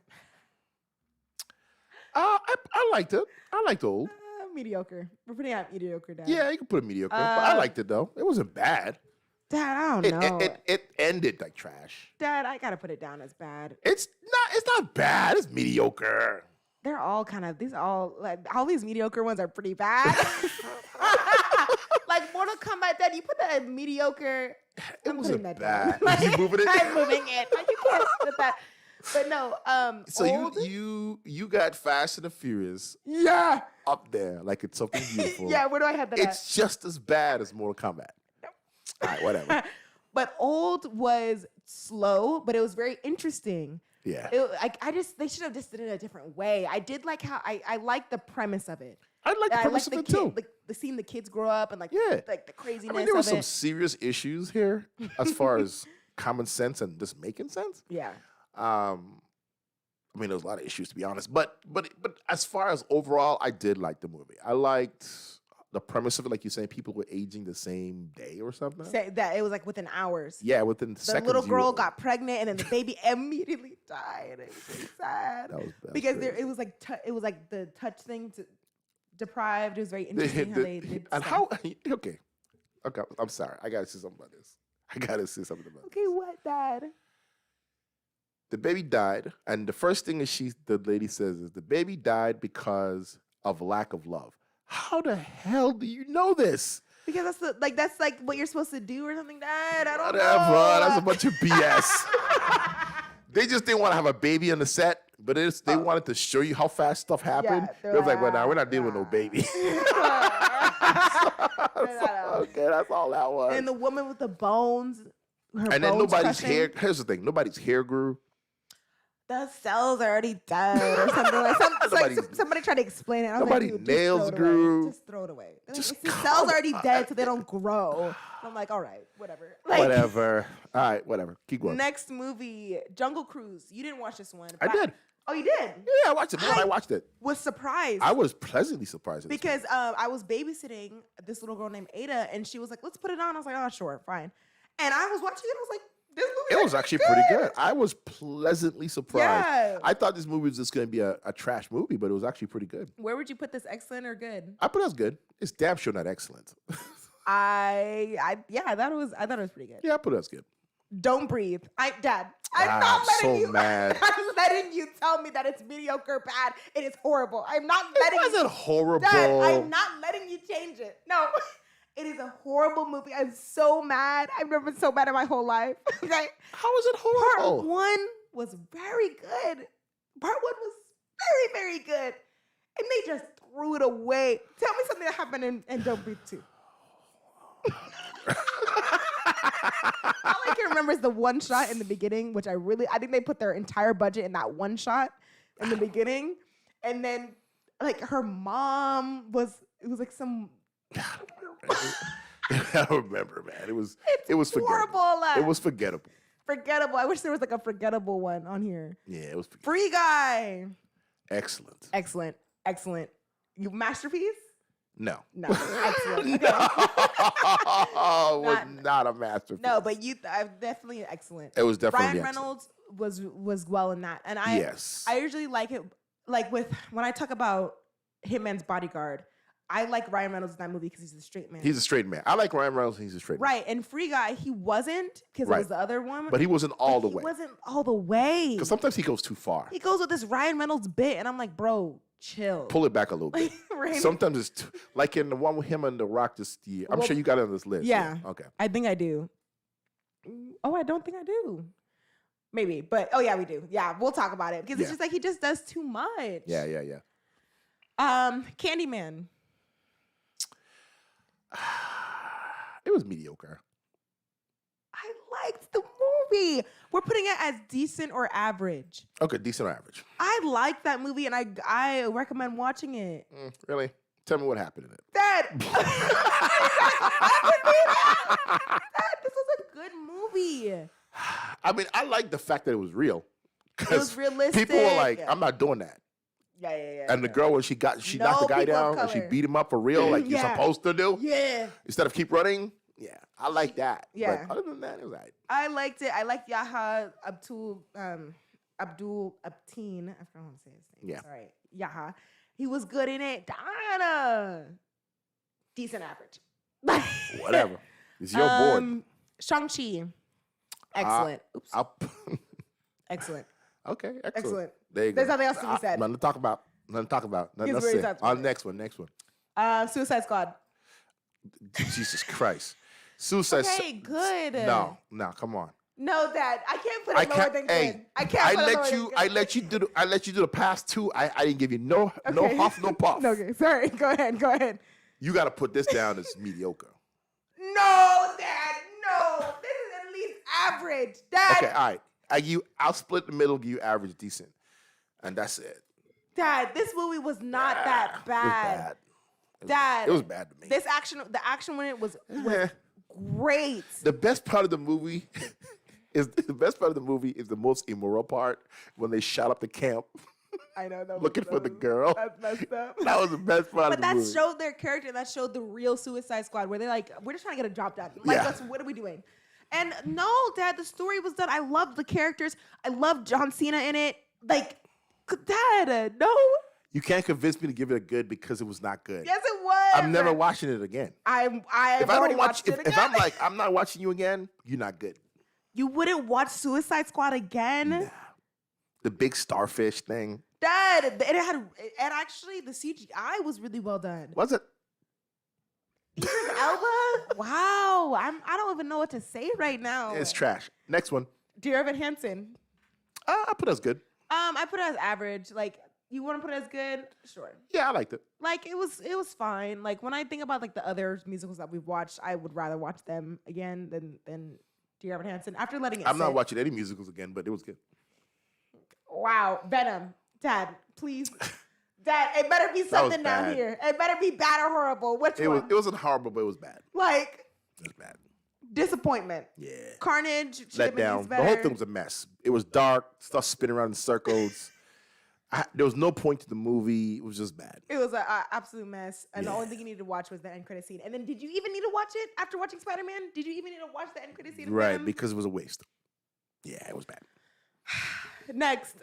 I liked it. I liked Old. Mediocre. We're putting out mediocre down. Yeah, you can put it mediocre. But I liked it, though. It wasn't bad. Dad, I don't know. It ended like trash. Dad, I gotta put it down as bad. It's not bad. It's mediocre. They're all all these mediocre ones are pretty bad. Like Mortal Kombat, Dad, you put that as mediocre. It wasn't that bad. down. You moving it? I'm moving it. Like, you can't put that. But no, So old, you got Fast and the Furious yeah, up there like it's something beautiful. yeah. Where do I have that? It's just as bad as Mortal Kombat. All right, whatever. But old was slow, but it was very interesting. Yeah. They should have just did it a different way. I did like how I like the premise of it. I like the premise of it too. The seeing the kids grow up and like the craziness. I mean, there were of some it. serious issues here as far as common sense and just making sense. Yeah. I mean, there was a lot of issues to be honest, but as far as overall, I did like the movie. I liked the premise of it, like you're saying, people were aging the same day or something. Say that it was like within hours. Yeah, within The seconds. little girl got pregnant and then the baby immediately died. It was really sad. That was because crazy. it was like the touch thing to deprived. It was very interesting how they did and stuff. how okay. I'm sorry. I gotta say something about this. Okay, what, Dad? The baby died, and the first thing the lady says is the baby died because of lack of love. How the hell do you know this? Because that's like what you're supposed to do or something, Dad. I don't Whatever. know. That's a bunch of BS. They just didn't want to have a baby on the set, but they wanted to show you how fast stuff happened. Yeah, They was like, well, now we're not dealing with no baby. Okay, that's all that was. And the woman with the bones, And then nobody's hair. Here's the thing: nobody's hair grew. The cells are already dead or something like somebody tried to explain it. I was Nobody like, dude, nails just throw it away. grew. Just throw it away. Just The cells are already dead, so they don't grow. I'm like, all right, whatever. Like, Whatever. All right, whatever. Keep going. Next movie, Jungle Cruise. You didn't watch this one. I did. Oh, you did? Yeah, I watched it. I watched it. Was surprised. I was pleasantly surprised. Because I was babysitting this little girl named Ada, and she was like, let's put it on. I was like, oh, sure, fine. And I was watching it, I was like, this movie it was actually pretty good. I was pleasantly surprised. Yeah. I thought this movie was just going to be a trash movie, but it was actually pretty good. Where would you put this? Excellent or good? I put it as good. It's damn sure not excellent. I thought it was pretty good. Yeah, I put it as good. Don't breathe. Dad, I'm not I'm letting so you. mad. I'm letting you tell me that it's mediocre, bad. It is horrible. I'm not letting It wasn't horrible. Dad, I'm not letting you change it. No, it is a horrible movie. I'm so mad. I've never been so mad in my whole life. Okay. How is it horrible? Part 1 was very good. Part 1 was very, very good. And they just threw it away. Tell me something that happened in Don't Breathe 2. All I can remember is the one shot in the beginning, which I think they put their entire budget in that one shot in the beginning. And then like her mom it was like some I don't remember, man. It was horrible. forgettable. It was forgettable. Forgettable. I wish there was like a forgettable one on here. Yeah, it was forgettable. Free Guy. Excellent. Excellent. You masterpiece? No. No. Excellent. No. Okay. It was not a masterpiece. No, but definitely excellent. It was definitely Ryan Reynolds was well in that. And I usually like it like when I talk about Hitman's Bodyguard, I like Ryan Reynolds in that movie because he's a straight man. He's a straight man. I like Ryan Reynolds. He's a straight man. Right. And Free Guy, he wasn't because it was the other one. But he wasn't all the way. He wasn't all the way. Because sometimes he goes too far. He goes with this Ryan Reynolds bit, and I'm like, bro, chill. Pull it back a little bit. Right? Sometimes it's like in the one with him and The Rock this year. I'm sure you got it on this list. Yeah. Okay. I think I do. Oh, I don't think I do. Maybe. But, oh, yeah, we do. Yeah, we'll talk about it. Because it's just like he just does too much. Yeah. Candyman. It was mediocre. I liked the movie. We're putting it as decent or average. Okay, decent or average. I like that movie, and I recommend watching it. Really? Tell me what happened in it. Dad, Dad, this was a good movie. I mean, I like the fact that it was real. It was realistic. People were like, I'm not doing that. Yeah. And the girl, when she knocked the guy down and she beat him up for real, like you're supposed to do. Yeah. Instead of keep running. Yeah. I like that. Yeah. But other than that, it was all right. I liked it. I liked Yaha Abdul Abteen. I forgot how to say his name. Yeah. Sorry. Yaha. He was good in it. Diana. Decent average. Whatever. It's your board. Shang-Chi. Excellent. Oops. Excellent. Okay, excellent. Excellent. There you go. There's nothing else to be said. Nothing to talk about. Nothing else to say. On next one. Suicide Squad. Jesus Christ. Suicide Squad. Okay, good. No, come on. No, Dad, I can't put it lower than good. I can't I put it lower let than you. good. I let you do the past two. I didn't give you no huff, no puff. Okay, sorry. Go ahead. You got to put this down as mediocre. No, Dad, no. This is at least average, Dad. Okay, all right. I'll split the middle, give you average, decent, and that's it. Dad, this movie was not that bad. Dad, it was bad to me. The action when it was great. The best part of the movie is the most immoral part when they shot up the camp. I know that looking for the girl. That's messed up. That was the best part of the movie. But that showed their character. That showed the real Suicide Squad, where they're like, we're just trying to get a job done. Like, what are we doing? And no, Dad, the story was done. I loved the characters. I loved John Cena in it. Like, Dad, no. You can't convince me to give it a good because it was not good. Yes, it was. I'm never watching it again. If I don't watch it again. If I'm like, I'm not watching you again, you're not good. You wouldn't watch Suicide Squad again? Nah. The big starfish thing. Dad, and actually the CGI was really well done. Was it? Idris Elba? Wow. I don't even know what to say right now. It's trash. Next one. Dear Evan Hansen. I put it as good. I put it as average. Like, you want to put it as good? Sure. Yeah, I liked it. Like, it was fine. Like, when I think about like the other musicals that we've watched, I would rather watch them again than Dear Evan Hansen. After letting it I'm not watching any musicals again, but it was good. Wow. Venom. Dad, please. Dad, it better be something down here. It better be bad or horrible. Which one? It wasn't horrible, but it was bad. Like, it was bad. Disappointment. Yeah. Carnage. Let down. The whole thing was a mess. It was dark. Stuff spinning around in circles. There was no point to the movie. It was just bad. It was an absolute mess. And the only thing you needed to watch was the end credit scene. And then did you even need to watch it after watching Spider-Man? Did you even need to watch the end credit scene? Right, because it was a waste. Yeah, it was bad. Next,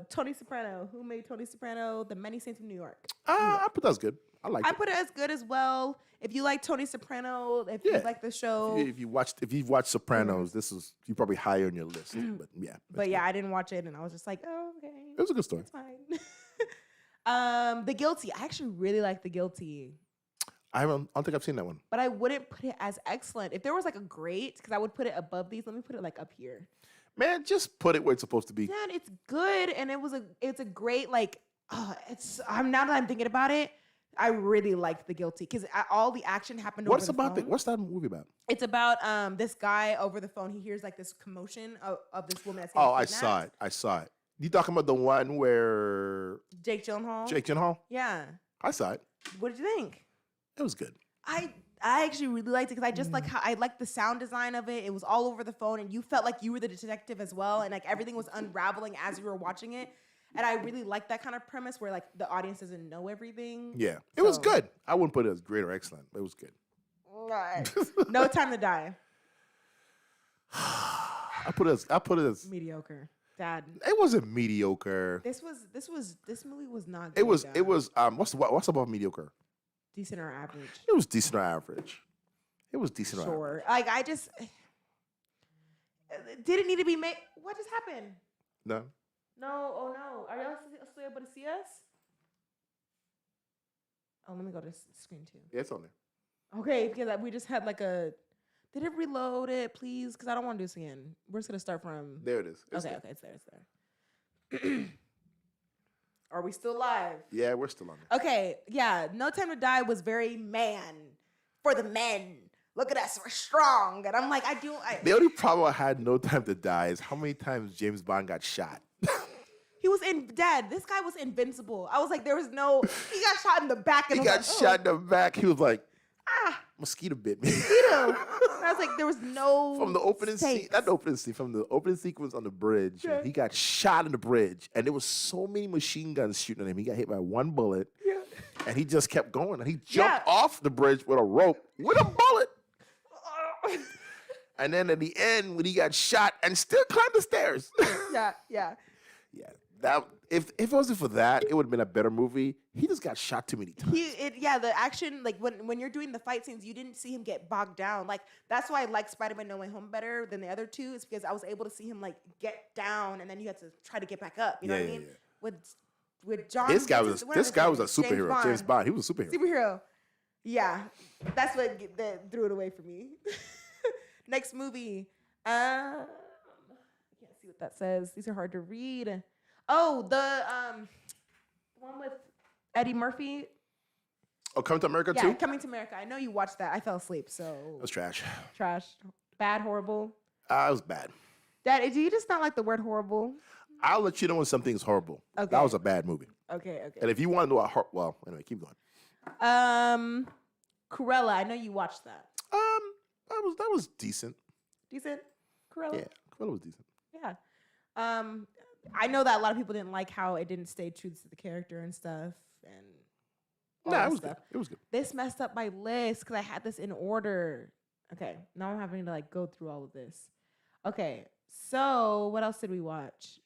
Tony Soprano. Who made Tony Soprano? The Many Saints of New York. I put that as good. I put it as good as well. If you like Tony Soprano, if you like the show, if you've watched Sopranos, you're probably higher on your list. But yeah, but yeah, I didn't watch it, and I was just like, oh, okay, it was a good story. It's fine. The Guilty. I actually really like The Guilty. I don't think I've seen that one. But I wouldn't put it as excellent. If there was like a great, because I would put it above these. Let me put it like up here. Man, just put it where it's supposed to be. Man, it's good, and it's a great like. Now that I'm thinking about it, I really liked The Guilty because all the action happened over the phone. What's that movie about? It's about this guy over the phone. He hears like this commotion of this woman that's getting I saw it. You talking about the one where Jake Gyllenhaal? Jake Gyllenhaal? Yeah. I saw it. What did you think? It was good. I actually really liked it because I just like how I liked the sound design of it. It was all over the phone, and you felt like you were the detective as well, and like everything was unraveling as you were watching it. And I really like that kind of premise where like the audience doesn't know everything. Yeah, it was good. I wouldn't put it as great or excellent, but it was good. Right. No Time to Die. I put it as mediocre. Dad. It wasn't mediocre. This movie was not good. It was what's above mediocre? Decent or average. It was decent or average. It was decent or average. Sure. Like I just did it need to be made? What just happened? No. No, oh no. Are y'all still able to see us? Oh, let me go to screen 2. Yeah, it's on there. Okay, because we just had like a... Did it reload it, please? Because I don't want to do this again. We're just going to start from... There it is. Okay, it's there. Are we still live? Yeah, we're still on there. Okay, yeah. No Time to Die was very man. For the men. Look at us, we're strong. And I'm like, The only problem I had No Time to Die is how many times James Bond got shot. He was Dad, this guy was invincible. I was like, he got shot in the back. And he got shot in the back. He was like, mosquito bit me. Mosquito. I was like, there was no From the opening scene, not the opening scene, from the opening sequence on the bridge, yeah. He got shot in the bridge. And there was so many machine guns shooting at him. He got hit by one bullet. Yeah. And he just kept going. And he jumped off the bridge with a rope with a bullet. And then at the end, when he got shot and still climbed the stairs. Yeah. That if it wasn't for that, it would have been a better movie. He just got shot too many times. The action, like when you're doing the fight scenes, you didn't see him get bogged down. Like that's why I like Spider-Man No Way Home better than the other two, is because I was able to see him like get down and then you had to try to get back up. You know what I mean? Yeah. With John, this guy was a superhero. James Bond. He was a superhero. Superhero. Yeah, that's what that threw it away for me. Next movie. I can't see what that says. These are hard to read. Oh, the one with Eddie Murphy. Oh, Coming to America Yeah, too? Coming to America. I know you watched that. I fell asleep, so. It was trash. Trash. Bad, horrible. It was bad. Dad, do you just not like the word horrible? I'll let you know when something's horrible. Okay. That was a bad movie. Okay. And if you want to know what well, anyway, keep going. Cruella. I know you watched that. That was decent. Decent? Cruella? Yeah, Cruella was decent. Yeah. I know that a lot of people didn't like how it didn't stay true to the character and stuff. And Nah, it was good. It was good. This messed up my list because I had this in order. Okay, now I'm having to like go through all of this. Okay, so what else did we watch?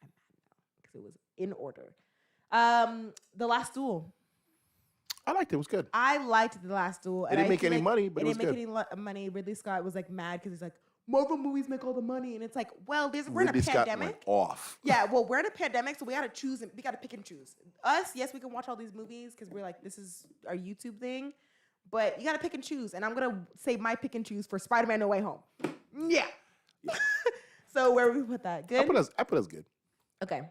I'm mad now because it was in order. The Last Duel. I liked it. It was good. I liked The Last Duel. It didn't make any money, but it was good. It didn't make any money. Ridley Scott was like mad because he's like, Marvel movies make all the money, and it's like, well, we're in a Ridley Scott pandemic. went off. Yeah, well, we're in a pandemic, so we gotta choose, and we gotta pick and choose. Us, yes, we can watch all these movies because we're like, this is our YouTube thing, but you gotta pick and choose. And I'm gonna say my pick and choose for Spider-Man: No Way Home. Yeah. So where would we put that? Good. I put us good. Okay.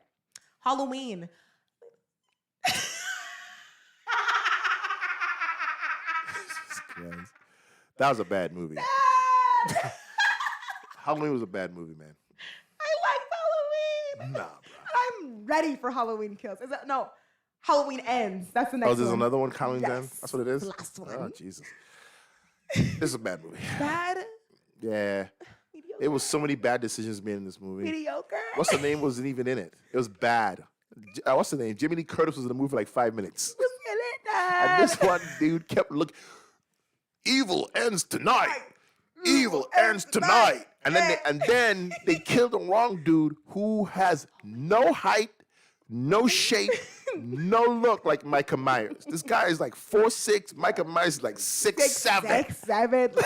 Halloween. Christ. That was a bad movie. Halloween was a bad movie, man. I like Halloween. Nah, bro. I'm ready for Halloween Kills. No, Halloween Ends. That's the next one. Oh, there's another one, Halloween Yes. Ends? That's what it is? The last one. Oh, Jesus. This is a bad movie. Bad? Yeah. Mediocre. It was so many bad decisions made in this movie. Mediocre? What's the name wasn't even in it. It was bad. What's the name? Jimmy Lee Curtis was in the movie for like 5 minutes. Was in it, And Dad. this one dude kept looking, evil ends tonight. Evil ends tonight. And then they killed the wrong dude who has no height, no shape, no look like Micah Myers. This guy is like 4'6". Micah Myers is like 6'7". 6'7".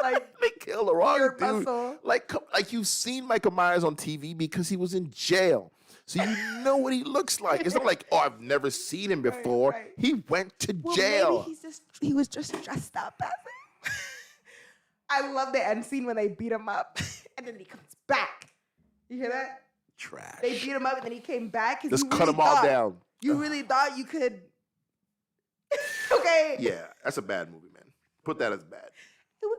Like They killed the wrong pure dude. muscle. Like you've seen Micah Myers on TV because he was in jail. So you know what he looks like. It's not like, oh, I've never seen him before. Right. He went to well, jail. maybe he was just dressed up as it. I love the end scene when they beat him up and then he comes back. You hear that? Trash. They beat him up and then he came back. Just cut them all down. You really thought you could. Okay. Yeah, that's a bad movie, man. Put that as bad. It was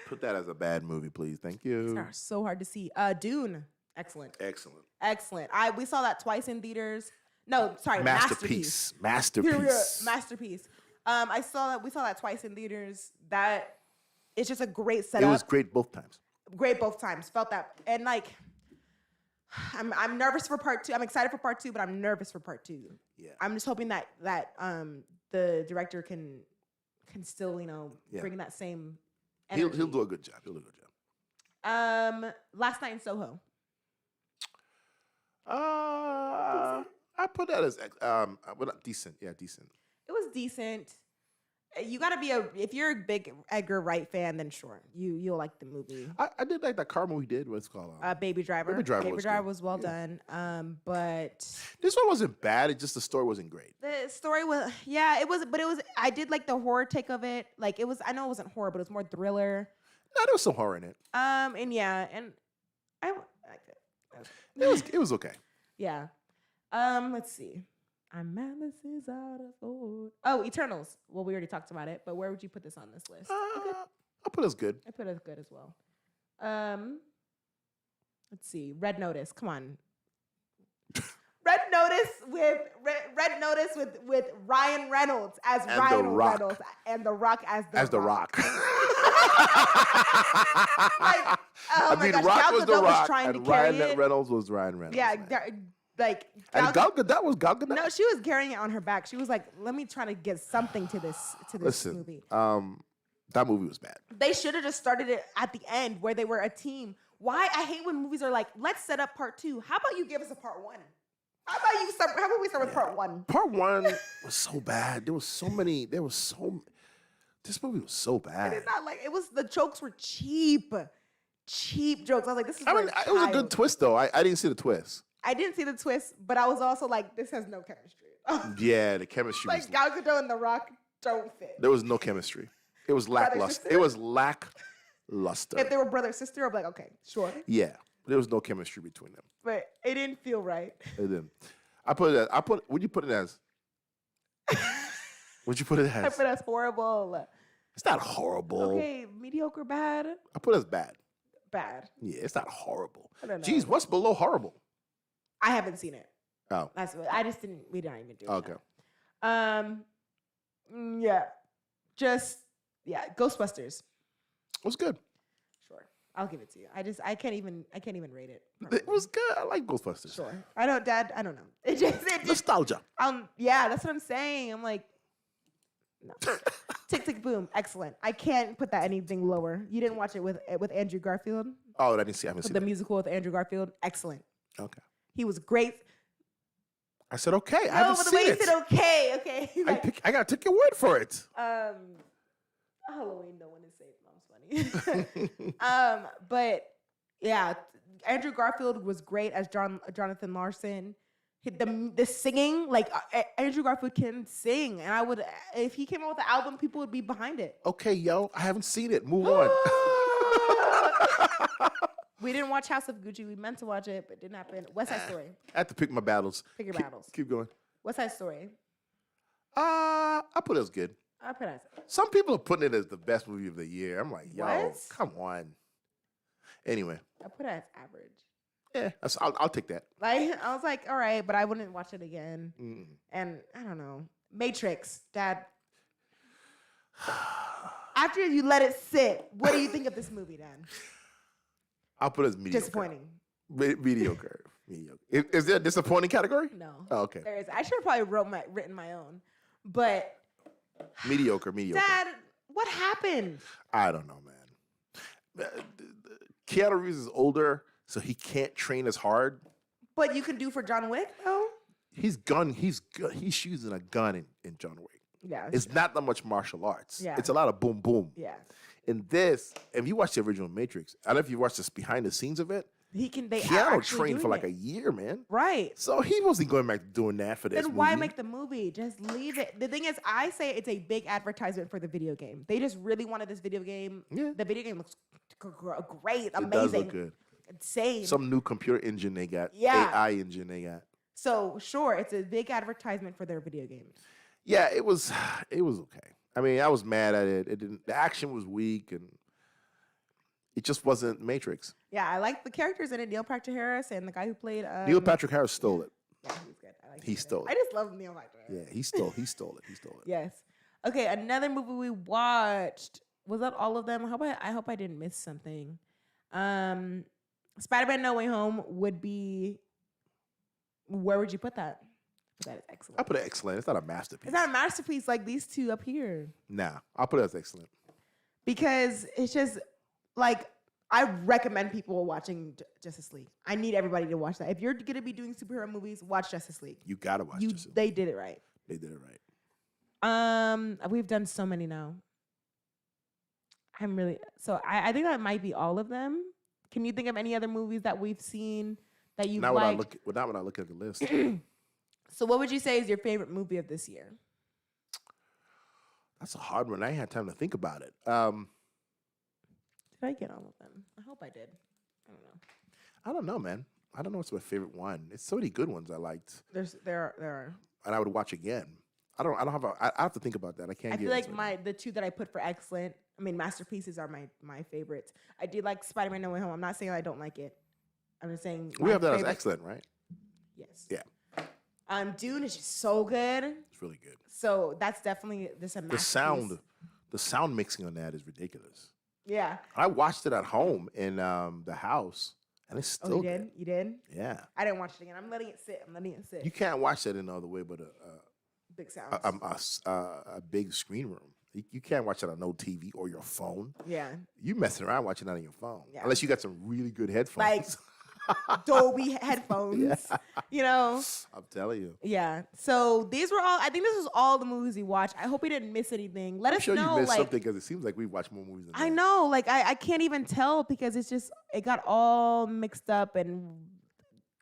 Put that as a bad movie, please. Thank These you. are so hard to see. Dune. Excellent. Excellent. Excellent. We saw that twice in theaters. No, sorry, Masterpiece. Masterpiece. Masterpiece. We saw that twice in theaters. That it's just a great It setup. was great both times. Great both times. Felt that, and like, I'm nervous for part 2. I'm excited for part 2, but I'm nervous for part 2. Yeah. I'm just hoping that the director can still bring that same. He'll Energy. do a good job. He'll do a good job. Last Night in Soho. I put that as decent. Yeah, decent. It was decent. You gotta be if you're a big Edgar Wright fan, then sure, you'll like the movie. I did like that car movie he did. What's it called? Baby Driver. Baby Driver was well done. But this one wasn't bad. It just the story wasn't great. the story was it was. But it was. I did like the horror take of it. Like it was. I know it wasn't horror, but it was more thriller. No, there was some horror in it. And yeah, and I liked it. It was okay. Yeah. Let's see. I'm malice is out of order. Oh, Eternals. Well, we already talked about it, but where would you put this on this list? I'll put us good. I put it as good as well. Let's see. Red Notice. Come on. Red Notice with Ryan Reynolds as And Ryan The Rock. Reynolds and The Rock as The Rock. Like, oh my gosh, Rock Gal was The Gadot Rock, trying to and carry Ryan it. Reynolds was Ryan Reynolds. Yeah, man. Gal And Gal Gadot was Gal Gadot. No, she was carrying it on her back. She was like, "Let me try to get something to this Listen, movie." that movie was bad. They should have just started it at the end where they were a team. Why? I hate when movies are like, "Let's set up part 2." How about you give us a part 1? How about we start with part 1? Part 1 was so bad. This movie was so bad. It's not like it was. The jokes were cheap jokes. I was like, "This is." I mean, it was a good twist though. I didn't see the twist. I didn't see the twist, but I was also like, "This has no chemistry." Yeah, the chemistry Like was Gal Gadot and The Rock don't fit. there was no chemistry. It was lackluster. It was lackluster. If they were brother sister, I'd be like, okay, sure. Yeah, there was no chemistry between them. But it didn't feel right. It didn't. What'd you put it as? What'd you put it as? I put it as horrible. It's not horrible. Okay, mediocre, bad. I put it as bad. Bad. Yeah, it's not horrible. I don't know. Jeez, what's below horrible? I haven't seen it. Oh. That's what I just didn't. We didn't even do it. Okay. Yeah. Ghostbusters. It was good. Sure. I'll give it to you. I can't even rate it. It was good. I like Ghostbusters. Sure. I don't, Dad. I don't know. It just Nostalgia. Yeah, that's what I'm saying. I'm like, no. Tick Tick Boom. Excellent. I can't put that anything lower. You didn't watch it with Andrew Garfield? Oh, I haven't seen the musical with Andrew Garfield. Excellent. Okay. He was great. I said okay. I haven't seen it. He said okay. Like, I gotta take your word for it. Halloween, no one is safe. Mom's funny. But yeah, Andrew Garfield was great as Jonathan Larson. The singing, like Andrew Garfield can sing, and if he came out with the album, people would be behind it. Okay, yo, I haven't seen it. Move on. We didn't watch House of Gucci. We meant to watch it, but it didn't happen. West Side Story. I have to pick my battles. Pick your battles. Keep going. West Side Story. I put it as good. I put it as. Some people are putting it as the best movie of the year. I'm like, yo, What? come on. Anyway. I put it as average. Yeah, I'll take that. Like, I was like, all right, but I wouldn't watch it again. Mm. And I don't know. Matrix, Dad. After you let it sit, what do you think of this movie, Dan? I'll put it as mediocre. Disappointing. Mediocre. Mediocre. Is there a disappointing category? No. Oh, okay. There is. I should have probably written my own. But Mediocre. Dad, what happened? I don't know, man. Keanu Reeves is older, so he can't train as hard. But you can do for John Wick, though? He's using a gun in John Wick. Yeah. It's not that much martial arts. Yeah. It's a lot of boom boom. Yeah. In this, if you watch the original Matrix, I don't know if you watched this behind the scenes of it. Keanu trained for like a year, man. Right. So he wasn't going back to doing that for this Then why make the movie? Just leave it. The thing is, I say it's a big advertisement for the video game. They just really wanted this video game. Yeah. The video game looks great, amazing. It does look good. Insane. Some new computer engine they got. Yeah. AI engine they got. So sure, it's a big advertisement for their video game. Yeah, it was okay. I mean, I was mad at it. The action was weak and it just wasn't Matrix. Yeah, I like the characters in it. Neil Patrick Harris and the guy who played Neil Patrick Harris stole it. Yeah, he was good. I like He stole it. I just love Neil Patrick Harris. Yeah, he stole it. Yes. Okay, another movie we watched. Was that all of them? I hope I didn't miss something. Spider-Man No Way Home would be. Where would you put that? That is excellent. I put it excellent. It's not a masterpiece. It's not a masterpiece like these two up here. Nah, I'll put it as excellent. Because it's just like I recommend people watching Justice League. I need everybody to watch that. If you're gonna be doing superhero movies, watch Justice League. You gotta watch Justice League. They did it right. They did it right. We've done so many now. I think that might be all of them. Can you think of any other movies that we've seen that you not liked? Not when I look at the list. So what would you say is your favorite movie of this year? That's a hard one. I ain't had time to think about it. Did I get all of them? I hope I did. I don't know. I don't know, man. I don't know what's my favorite one. It's so many good ones I liked. There are. And I would watch again. I have to think about that. I can't. I feel like the two that I put for excellent. I mean, masterpieces are my favorites. I do like Spider-Man No Way Home. I'm not saying I don't like it. I'm just saying we have that as excellent, right? Yes. Yeah. Dune is just so good. It's really good. So that's definitely this a masterpiece. The sound mixing on that is ridiculous. Yeah. I watched it at home in the house, and it's still good. You did? Yeah. I didn't watch it again. I'm letting it sit. You can't watch that in no other way but big sounds. A big screen room. You can't watch it on no TV or your phone. Yeah. You messing around watching that on your phone. Yeah. Unless you got some really good headphones. Like Dolby headphones. Yeah. You know? I'm telling you. Yeah. So I think this was all the movies we watched. I hope we didn't miss anything. Let us know. You missed something because it seems like we watched more movies than I know. Like I can't even tell because it got all mixed up and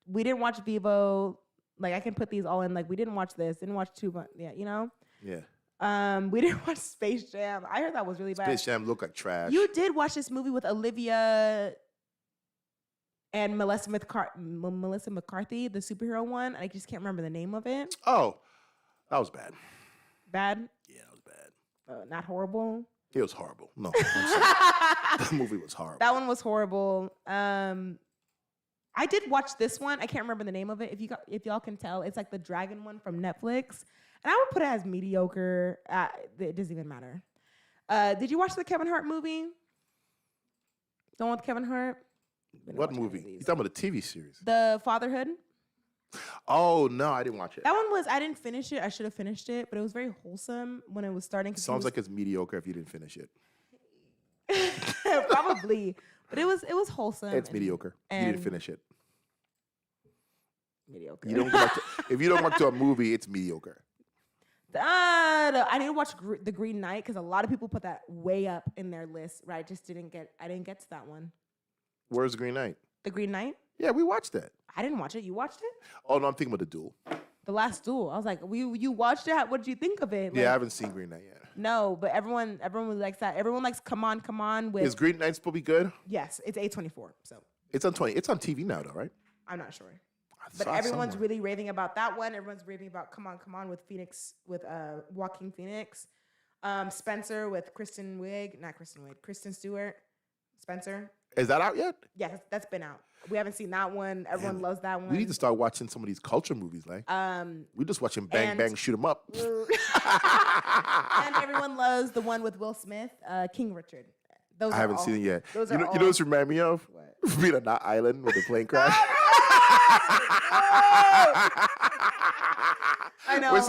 we didn't watch Vivo. Like I can put these all in. Like we didn't watch this, didn't watch two, but yeah, you know? Yeah. We didn't watch Space Jam. I heard that was really bad. Space Jam looked like trash. You did watch this movie with Olivia and Melissa McCarthy, the superhero one. I just can't remember the name of it. Oh, that was bad. Bad? Yeah, it was bad. Not horrible. It was horrible. No, I'm sorry. That movie was horrible. That one was horrible. I did watch this one. I can't remember the name of it. If y'all can tell, it's like the dragon one from Netflix, and I would put it as mediocre. It doesn't even matter. Did you watch the Kevin Hart movie? The one with Kevin Hart? What movie? You talking about the TV series? The Fatherhood. Oh no, I didn't watch it. That one was. I didn't finish it. I should have finished it, but it was very wholesome when it was starting. Sounds like it's mediocre if you didn't finish it. Probably, but it was wholesome. It's mediocre. You didn't finish it. Mediocre. You don't go back to, if you don't go to a movie, it's mediocre. No, I need to watch The Green Knight because a lot of people put that way up in their list. Right, I didn't get to that one. Where's Green Knight? The Green Knight? Yeah, we watched that. I didn't watch it. You watched it? Oh no, I'm thinking about The Duel. The Last Duel. I was like, you watched it? What did you think of it? Like, Yeah, I haven't seen Green Knight yet. No, but everyone really likes that. Everyone likes Come On with. Is Green Knight supposed to be good? Yes, it's A24. So It's on 20. It's on TV now, though, right? I'm not sure. I But saw it everyone's somewhere. really raving about that one. Everyone's raving about Come On with Joaquin Phoenix. Spencer with Kristen Stewart. Spencer. Is that out yet? Yeah, that's been out. We haven't seen that one. Everyone loves that one. We need to start watching some of these culture movies, like. We're just watching Bang Bang Shoot 'Em Up. And everyone loves the one with Will Smith, King Richard. I haven't seen it yet. Those You are know all. what this remind me of? What? Being on that island with the plane crash. I know. We're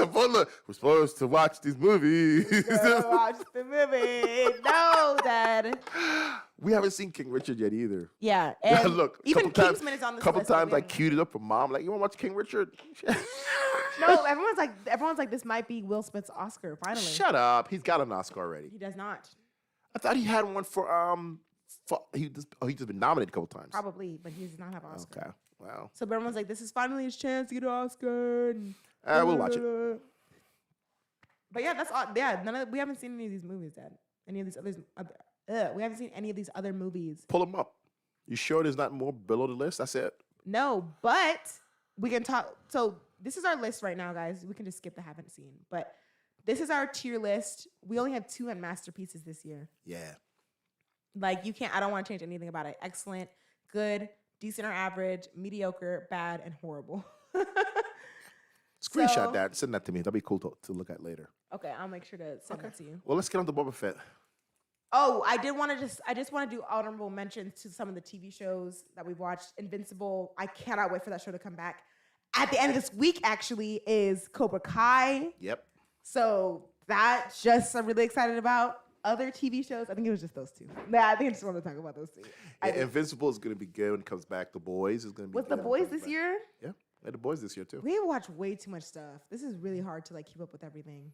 supposed to watch these movies. Watch the movie. No, Dad. We haven't seen King Richard yet either. Yeah, and Look, even couple times- Kingsman is on this couple list, but times we I haven't- queued it up for mom. Like, you want to watch King Richard? No, everyone's like, this might be Will Smith's Oscar finally. Shut up. He's got an Oscar already. He does not. I thought he had one for he's just been nominated a couple times. Probably, but he does not have an Oscar. Okay. Wow. So everyone's like, this is finally his chance to get an Oscar. And We'll watch it. But yeah, that's all. Yeah, we haven't seen any of these movies, Dad. Any of these others. We haven't seen any of these other movies. Pull them up. You sure there's not more below the list? That's it. No, but we can talk. So this is our list right now, guys. We can just skip the haven't seen. But this is our tier list. We only have 2 masterpieces this year. Yeah. Like, you can't, I don't want to change anything about it. Excellent, good, decent or average, mediocre, bad, and horrible. Screenshot So- that. Send that to me. That'll be cool to look at later. Okay, I'll make sure to send that to you. Well, let's get on to Boba Fett. Oh, I just want to do honorable mentions to some of the TV shows that we've watched. Invincible, I cannot wait for that show to come back. At the end of this week, actually, is Cobra Kai. Yep. So that just I'm really excited about. Other TV shows, I think it was just those 2. Nah, I think I just want to talk about those 2. Yeah, Invincible is going to be good when it comes back. The Boys is going to be Was good. The when it Boys comes this back. year? Yeah. The Boys this year, too. We watch way too much stuff. This is really hard to keep up with everything.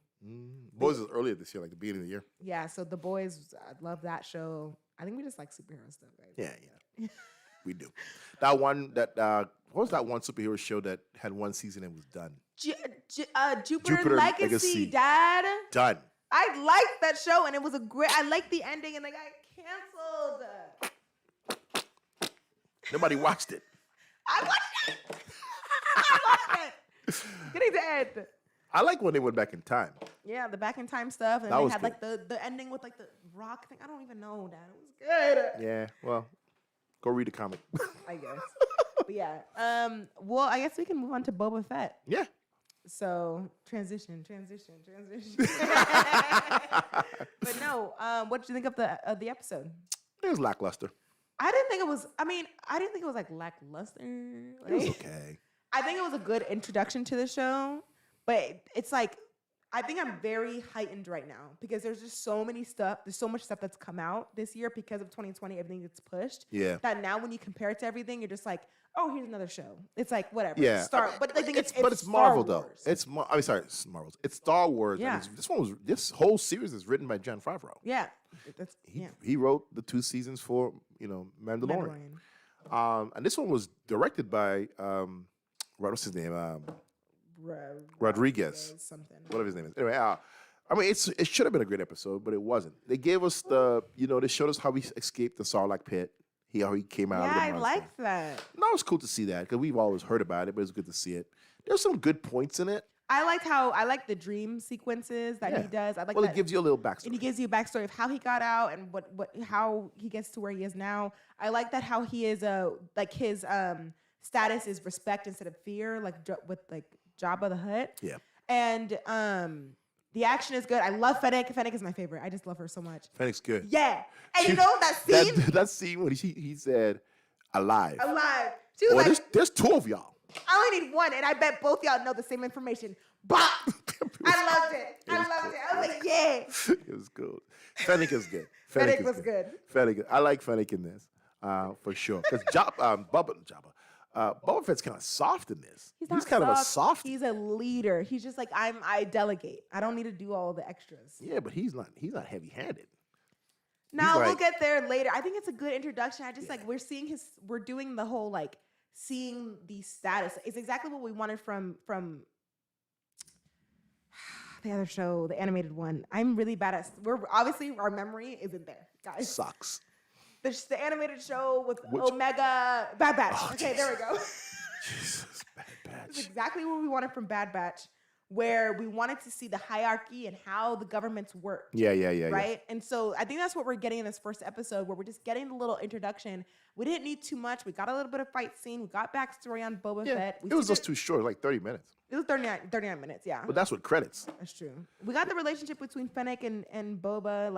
Boys is earlier this year, like the beginning of the year. Yeah, so The Boys, I love that show. I think we just like superhero stuff, right? Yeah. We do. That one what was that one superhero show that had one season and was done? Jupiter Legacy, Dad. Done. I liked that show, and it was I liked the ending, and they got canceled. Nobody watched it. I watched it. I watched it. Getting to end. I like when they went back in time. Yeah, the back in time stuff, and That they was had good. the ending with the rock thing. I don't even know, Dad. It was good. Yeah, well, go read the comic. I guess. But yeah. Well, I guess we can move on to Boba Fett. Yeah. So transition. But no, what did you think of the episode? It was lackluster. I didn't think it was. I didn't think it was lackluster. It was okay. I think it was a good introduction to the show, but it's I think I'm very heightened right now because there's just so many stuff. There's so much stuff that's come out this year because of 2020. Everything gets pushed. Yeah. That now when you compare it to everything, you're just like, oh, here's another show. It's like whatever. Yeah. But I think it's Marvel Star though. Wars. It's Marvel. It's Star Wars. Yeah. And this whole series is written by Jon Favreau. Yeah. He wrote the 2 seasons for Mandalorian. And this one was directed by what's his name? Rodriguez. Something. Whatever his name is. Anyway, I mean, it should have been a great episode, but it wasn't. They gave us they showed us how he escaped the Sarlacc pit. How he came out of the Yeah, I monster. liked that. No, it was cool to see that because we've always heard about it, but it's good to see it. There's some good points in it. I like the dream sequences that he does. I like it gives you a little backstory. And he gives you a backstory of how he got out and how he gets to where he is now. I like that how he is his status is respect instead of fear, with Jabba the Hutt. Yeah. And the action is good. I love Fennec. Fennec is my favorite. I just love her so much. Fennec's good. Yeah. And you know that scene? that scene when he said, alive. Alive. She was there's two of y'all. I only need one, and I bet both y'all know the same information. Bop! I loved it. I was like, yeah. It was cool. Fennec is good. Fennec was good. Fennec. I like Fennec in this, for sure. Because Boba Fett's kind of soft in this. He's kind of a soft. He's a leader. He's just like, I delegate. I don't need to do all the extras. Yeah, but he's not heavy-handed. Now we'll get there later. I think it's a good introduction. I just we're doing the whole seeing the status. It's exactly what we wanted from the other show, the animated one. I'm really bad at. Obviously our memory isn't there, guys. Sucks. The animated show with Omega Bad Batch. Oh, okay, there we go. Jesus, Bad Batch. It's exactly what we wanted from Bad Batch, where we wanted to see the hierarchy and how the governments work. Yeah. Right? And so I think that's what we're getting in this first episode, where we're just getting a little introduction. We didn't need too much. We got a little bit of fight scene. We got backstory on Boba Fett. It was just too short, like 30 minutes. It was 39 minutes, yeah. But that's with credits. That's true. We got the relationship between Fennec and Boba.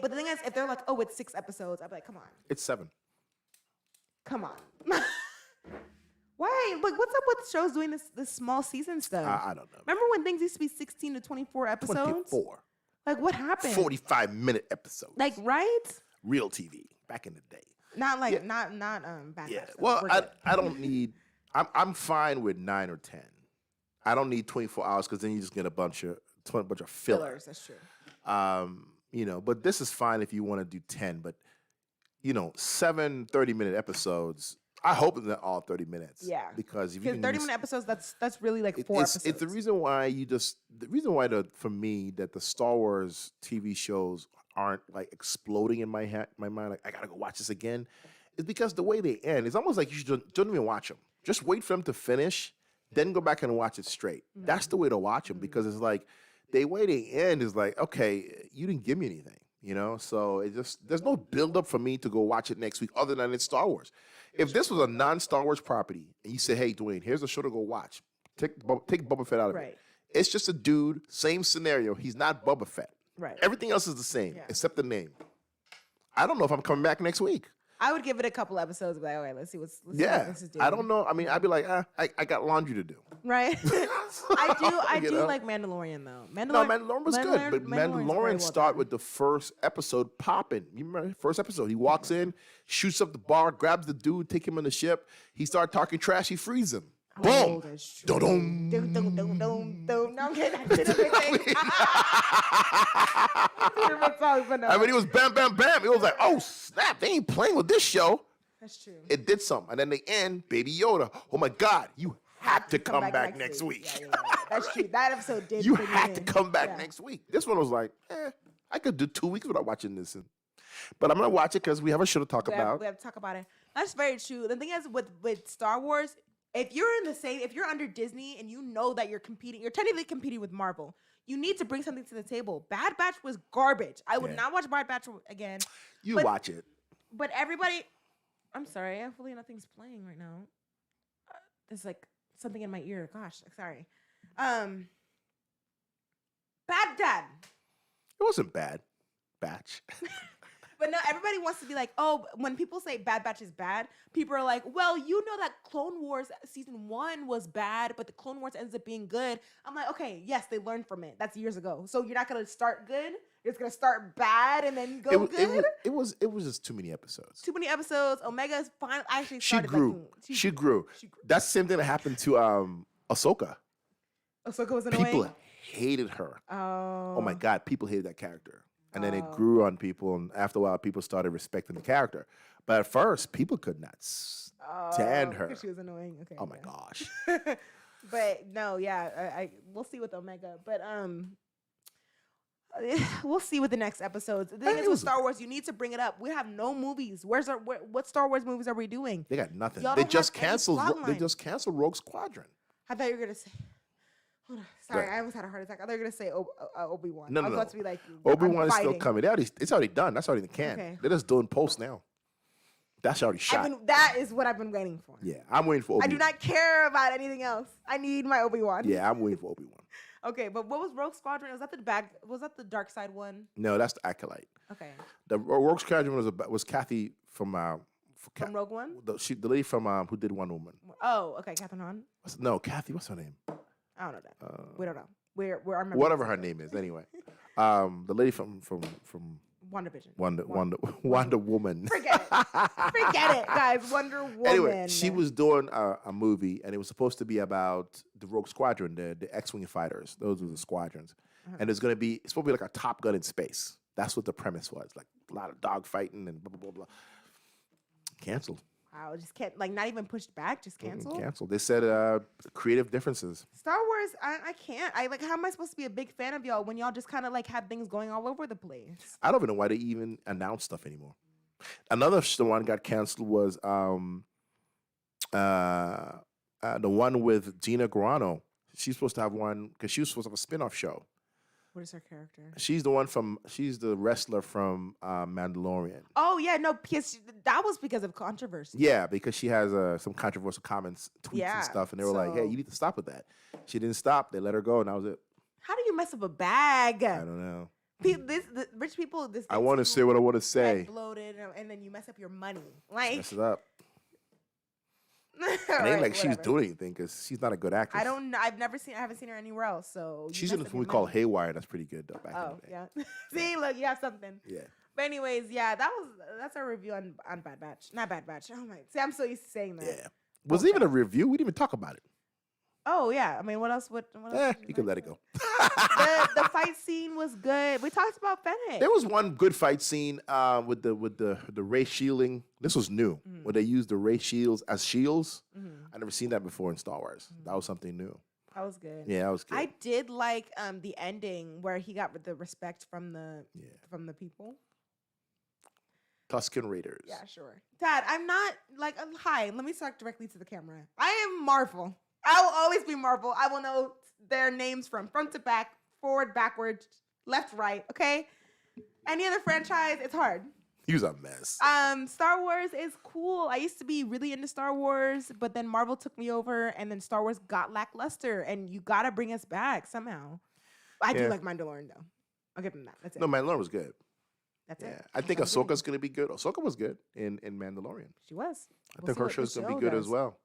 But the thing is, if they're like, oh, it's 6 episodes, I'd be like, come on. It's 7. Come on. Why? Like, what's up with shows doing this small season stuff? I don't know. Remember when things used to be 16 to 24 episodes? 24. Like, what happened? 45-minute episodes. Like, right? Real TV back in the day. Not Bad Yeah. Batch. Well, I don't need. I'm fine with 9 or 10. I don't need 24 hours because then you just get a bunch of fillers. That's true. But this is fine if you want to do 10. But 7 30-minute episodes. I hope it's not all 30 minutes. Yeah. Because if you can 30-minute episodes, that's really like 4 episodes. It's the reason why for me that the Star Wars TV shows aren't like exploding in my mind. Like, I gotta go watch this again. Is because the way they end, it's almost like you don't even watch them. Just wait for them to finish, then go back and watch it straight. Mm-hmm. That's the way to watch them because it's like the way they end is like, okay, you didn't give me anything. So there's no build up for me to go watch it next week other than it's Star Wars. If this was a non-Star Wars property and you say, hey, Dwayne, here's a show to go watch, take Boba Fett out of it. It's just a dude, same scenario. He's not Boba Fett. Right. Everything else is the same except the name. I don't know if I'm coming back next week. I would give it a couple episodes and be like, all right, let's see what this is doing. I don't know. I mean, I'd be like, I got laundry to do. Right. I do like Mandalorian though. Mandalorian was good, but Mandalorian start with the first episode popping. You remember the first episode? He walks in, shoots up the bar, grabs the dude, take him on the ship. He started talking trash. He frees him. Boom. Dum dum dum dum dum dum. No, I'm kidding. I mean, it was bam, bam, bam. It was like, oh snap! They ain't playing with this show. That's true. It did something, and then the end, Baby Yoda. Oh my God, you have to come back next week. Yeah, that's true. That episode did. You had to come back next week. This one was like, I could do 2 weeks without watching this. But I'm gonna watch it because we have a show to talk about. We have to talk about it. That's very true. The thing is, with Star Wars, if you're under Disney and you know that you're technically competing with Marvel, you need to bring something to the table. Bad Batch was garbage. I would not watch Bad Batch again. Watch it. But everybody, I'm sorry. Hopefully nothing's playing right now. There's like something in my ear. Gosh, sorry. Bad Dad. It wasn't bad. Batch. But no, everybody wants to be like, oh, when people say Bad Batch is bad, people are like, well, you know that Clone Wars season 1 was bad, but the Clone Wars ends up being good. I'm like, okay, yes, they learned from it. That's years ago. So you're not going to start good. You're just going to start bad and then go good. It was just too many episodes. Too many episodes. Omega's fine. Actually She grew. That's the same thing that happened to Ahsoka. Ahsoka was annoying? People hated her. Oh my God, people hated that character. And then it grew on people, and after a while, people started respecting the character. But at first, people could not stand her. She was annoying. Okay. Oh my gosh. But no, yeah, we'll see with Omega. But we'll see with the next episodes. The thing is with Star Wars, you need to bring it up. We have no movies. What Star Wars movies are we doing? They got nothing. Y'all They don't just have any canceled. plot They line. just canceled Rogue Squadron. I thought you were gonna say. Hold on. Sorry, I almost had a heart attack. I thought you were gonna say Obi-Wan. No, I was no. about to be like, Obi-Wan is still fighting. coming. It's already done. That's already in the can. Okay. They're just doing post now. That's already shot. That is what I've been waiting for. Yeah, I'm waiting for Obi-Wan. I do not care about anything else. I need my Obi-Wan. Yeah, I'm waiting for Obi-Wan. Okay, but what was Rogue Squadron? Was that the dark side one? No, that's the Acolyte. Okay. The Rogue Squadron was Kathy from From Rogue One? the lady from who did Wonder Woman. Oh, okay, Catherine Hahn. Kathy. What's her name? I don't know that. We don't know. We're Whatever her name is. Anyway, the lady from WandaVision. Wonder Woman. Forget it, guys. Wonder Woman. Anyway, she was doing a movie, and it was supposed to be about the Rogue Squadron, the X-wing fighters. Those were the squadrons, and it's supposed to be like a Top Gun in space. That's what the premise was, like a lot of dog fighting and blah blah blah blah. Canceled. Wow, just can't not even pushed back, just canceled. Canceled. They said creative differences. Star Wars, I can't. How am I supposed to be a big fan of y'all when y'all just kind of like have things going all over the place? I don't even know why they even announce stuff anymore. Another one got canceled was the one with Gina Carano. She's supposed to have one because she was supposed to have a spin-off show. What is her character? She's the wrestler from Mandalorian. Oh yeah, no, because that was because of controversy. Yeah, because she has some controversial comments, tweets and stuff, and they were like, "Hey, you need to stop with that." She didn't stop. They let her go, and that was it. How do you mess up a bag? I don't know. Rich people. I want to say what I want to say. Bloated, and then you mess up your money. Like Mess it up. It ain't right, like she's whatever. doing anything because she's not a good actress. I don't know. I haven't seen her anywhere else. So you She's mess in a up movie your called money. Haywire. That's pretty good though. Back in Oh the day. yeah. See, look, you have something. Yeah. But anyways, yeah, that's our review on Bad Batch. Not Bad Batch. Oh my. See, I'm so used to saying that. Yeah. Was it even a review? We didn't even talk about it. Oh yeah. I mean, what else? What else You can let it go. the fight scene was good. We talked about Fennec. There was one good fight scene with the ray shielding. This was new when they used the ray shields as shields. I never seen that before in Star Wars. That was something new. That was good. Yeah, that was good. I did like the ending where he got the respect from the people. Tusken Raiders. Yeah, sure. Dad, I'm not like hi. Let me talk directly to the camera. I am Marvel. I will always be Marvel. I will know their names from front to back, forward, backward, left, right. Okay. Any other franchise, it's hard. He was a mess. Star Wars is cool. I used to be really into Star Wars, but then Marvel took me over, and then Star Wars got lackluster, and you gotta bring us back somehow. I do like Mandalorian though. I'll give them that. That's it. No, Mandalorian was good. That's Yeah, it. I think Ahsoka's gonna be good. Ahsoka was good in Mandalorian. She was. I think her show's gonna be good as well.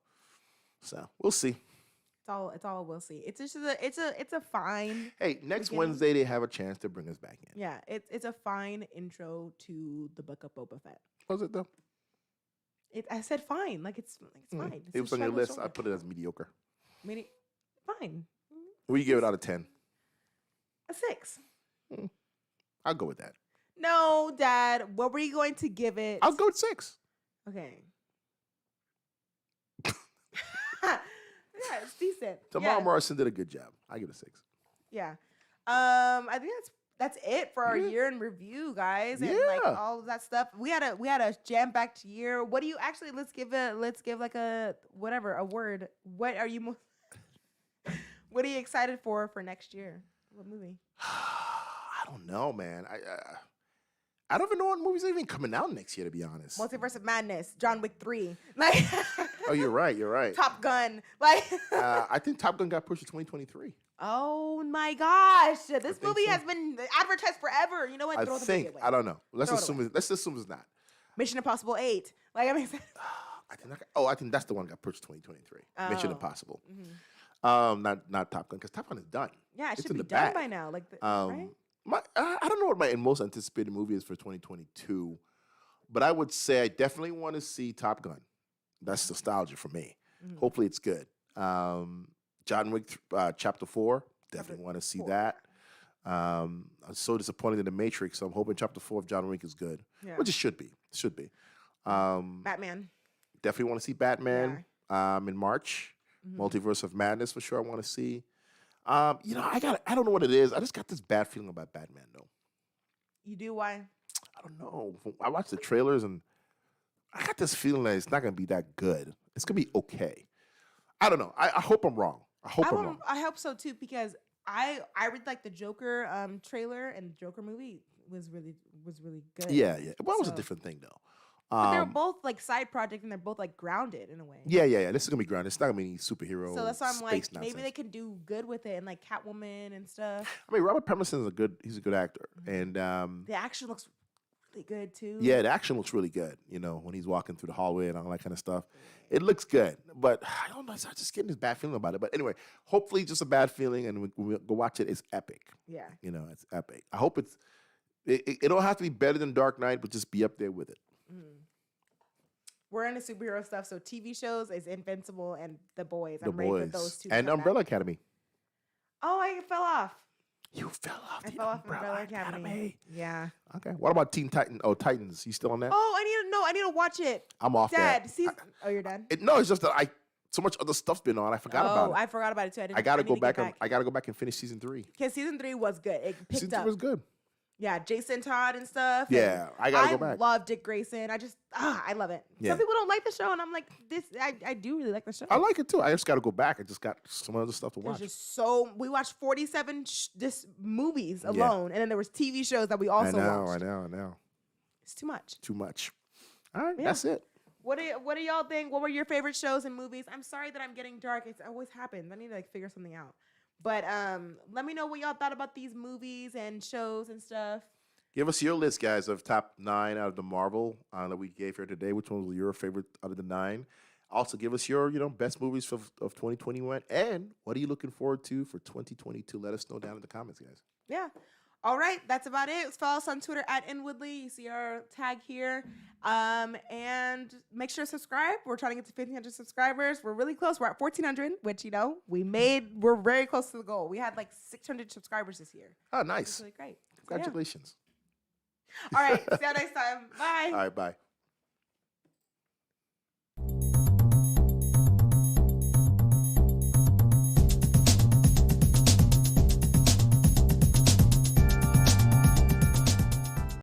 So we'll see. It's all we'll see. It's just it's a fine. Hey, next beginning. Wednesday they have a chance to bring us back in. Yeah, it's a fine intro to the Book of Boba Fett. Was it though? I said fine, like it's fine. It's It was just on your shrug the list. I shoulder. put it as mediocre. Meaning, fine. What do you give it out of 10? A 6. I'll go with that. No, Dad. What were you going to give it? I'll go with 6. Okay. Yeah, it's decent. Tamara yeah. Morrison did a good job. I give it a 6. Yeah. I think that's it for our year in review, guys, and like all of that stuff. We had a jam-packed year. What do you actually? Let's give like a whatever a word. What are you most? What are you excited for next year? What movie? I don't know, man. I don't even know what movies are even coming out next year, to be honest. Multiverse of Madness, John Wick 3, like. Oh, you're right. You're right. Top Gun, like. I think Top Gun got pushed to 2023. Oh my gosh! This movie so. has been advertised forever. You know what? Throw the movie away. I don't know. Let's Throw it assume away. let's assume it's not. Mission Impossible 8. Like I mean. I think that's the one that got pushed to 2023. Mission Oh. Impossible. Mm-hmm. Not Top Gun because Top Gun is done. Yeah, it It's should in be the done bag. by now. Like, right? I don't know what my most anticipated movie is for 2022, but I would say I definitely want to see Top Gun. That's nostalgia for me. Mhm. Hopefully it's good. John Wick Chapter 4, definitely want to see 4. that. I'm so disappointed in The Matrix, so I'm hoping Chapter 4 of John Wick is good, Yeah. which it should be. It should be. Batman. Definitely want to see Batman in March. Multiverse of Madness for sure. I want to see. You know, I don't know what it is. I just got this bad feeling about Batman though. You do? Why? I don't know. I watched the trailers and I got this feeling that it's not gonna be that good. It's gonna be okay. I don't know. I hope I'm wrong. I hope I'm wrong. I hope so too, because I really like the Joker trailer, and the Joker movie was really good. Yeah. Well, it was a different thing though. But they're both like side projects, and they're both like grounded in a way. Yeah. This is gonna be grounded. It's not gonna be any superhero. So that's why I'm like, nonsense. maybe they can do good with it, and like Catwoman and stuff. I mean, Robert Pattinson is a good actor, and The action looks really good too. yeah, the action looks really good. You know, when he's walking through the hallway and all that kind of stuff, it looks good. But I don't know, I'm just getting this bad feeling about it. But anyway, hopefully, just a bad feeling, and when we go watch it, it's epic. Yeah. You know, it's epic. I hope it don't have to be better than Dark Knight, but just be up there with it. We're into superhero stuff, so TV shows is Invincible and The Boys. The I'm ready Boys for those two. and Umbrella Academy. Oh, I fell off. You fell off. I fell off Umbrella Academy. Yeah. Okay. What about Teen Titan? Oh, Titans. You still on that? Oh, I need to watch it. I'm off Dad, that. oh, you're done. No, it's just that so much other stuff's been on. I forgot about it. I forgot about it too. I gotta go back. I gotta go back and finish season 3. Because season 3 was good. It picked Season 3 up. was good. Yeah, Jason Todd and stuff. Yeah, I gotta go back. I love Dick Grayson. I love it. Yeah. Some people don't like the show, and I'm like, I do really like the show. I like it too. I just gotta go back. I just got some other stuff to watch. There's just we watched 47 movies alone, and then there was TV shows that we also watched. I know. It's too much. Too much. All right, Yeah. that's it. What do y'all think? What were your favorite shows and movies? I'm sorry that I'm getting dark. It always happens. I need to figure something out. But let me know what y'all thought about these movies and shows and stuff. Give us your list, guys, of top 9 out of the Marvel that we gave here today. Which ones were your favorite out of the 9? Also, give us your best movies of 2021, and what are you looking forward to for 2022? Let us know down in the comments, guys. Yeah. All right, that's about it. Follow us on Twitter @InWoodley. You see our tag here. And make sure to subscribe. We're trying to get to 1,500 subscribers. We're really close. We're at 1,400, which, we're very close to the goal. We had like 600 subscribers this year. Oh, nice. That's really great. Congratulations. All right, see you next time. Bye. All right, bye.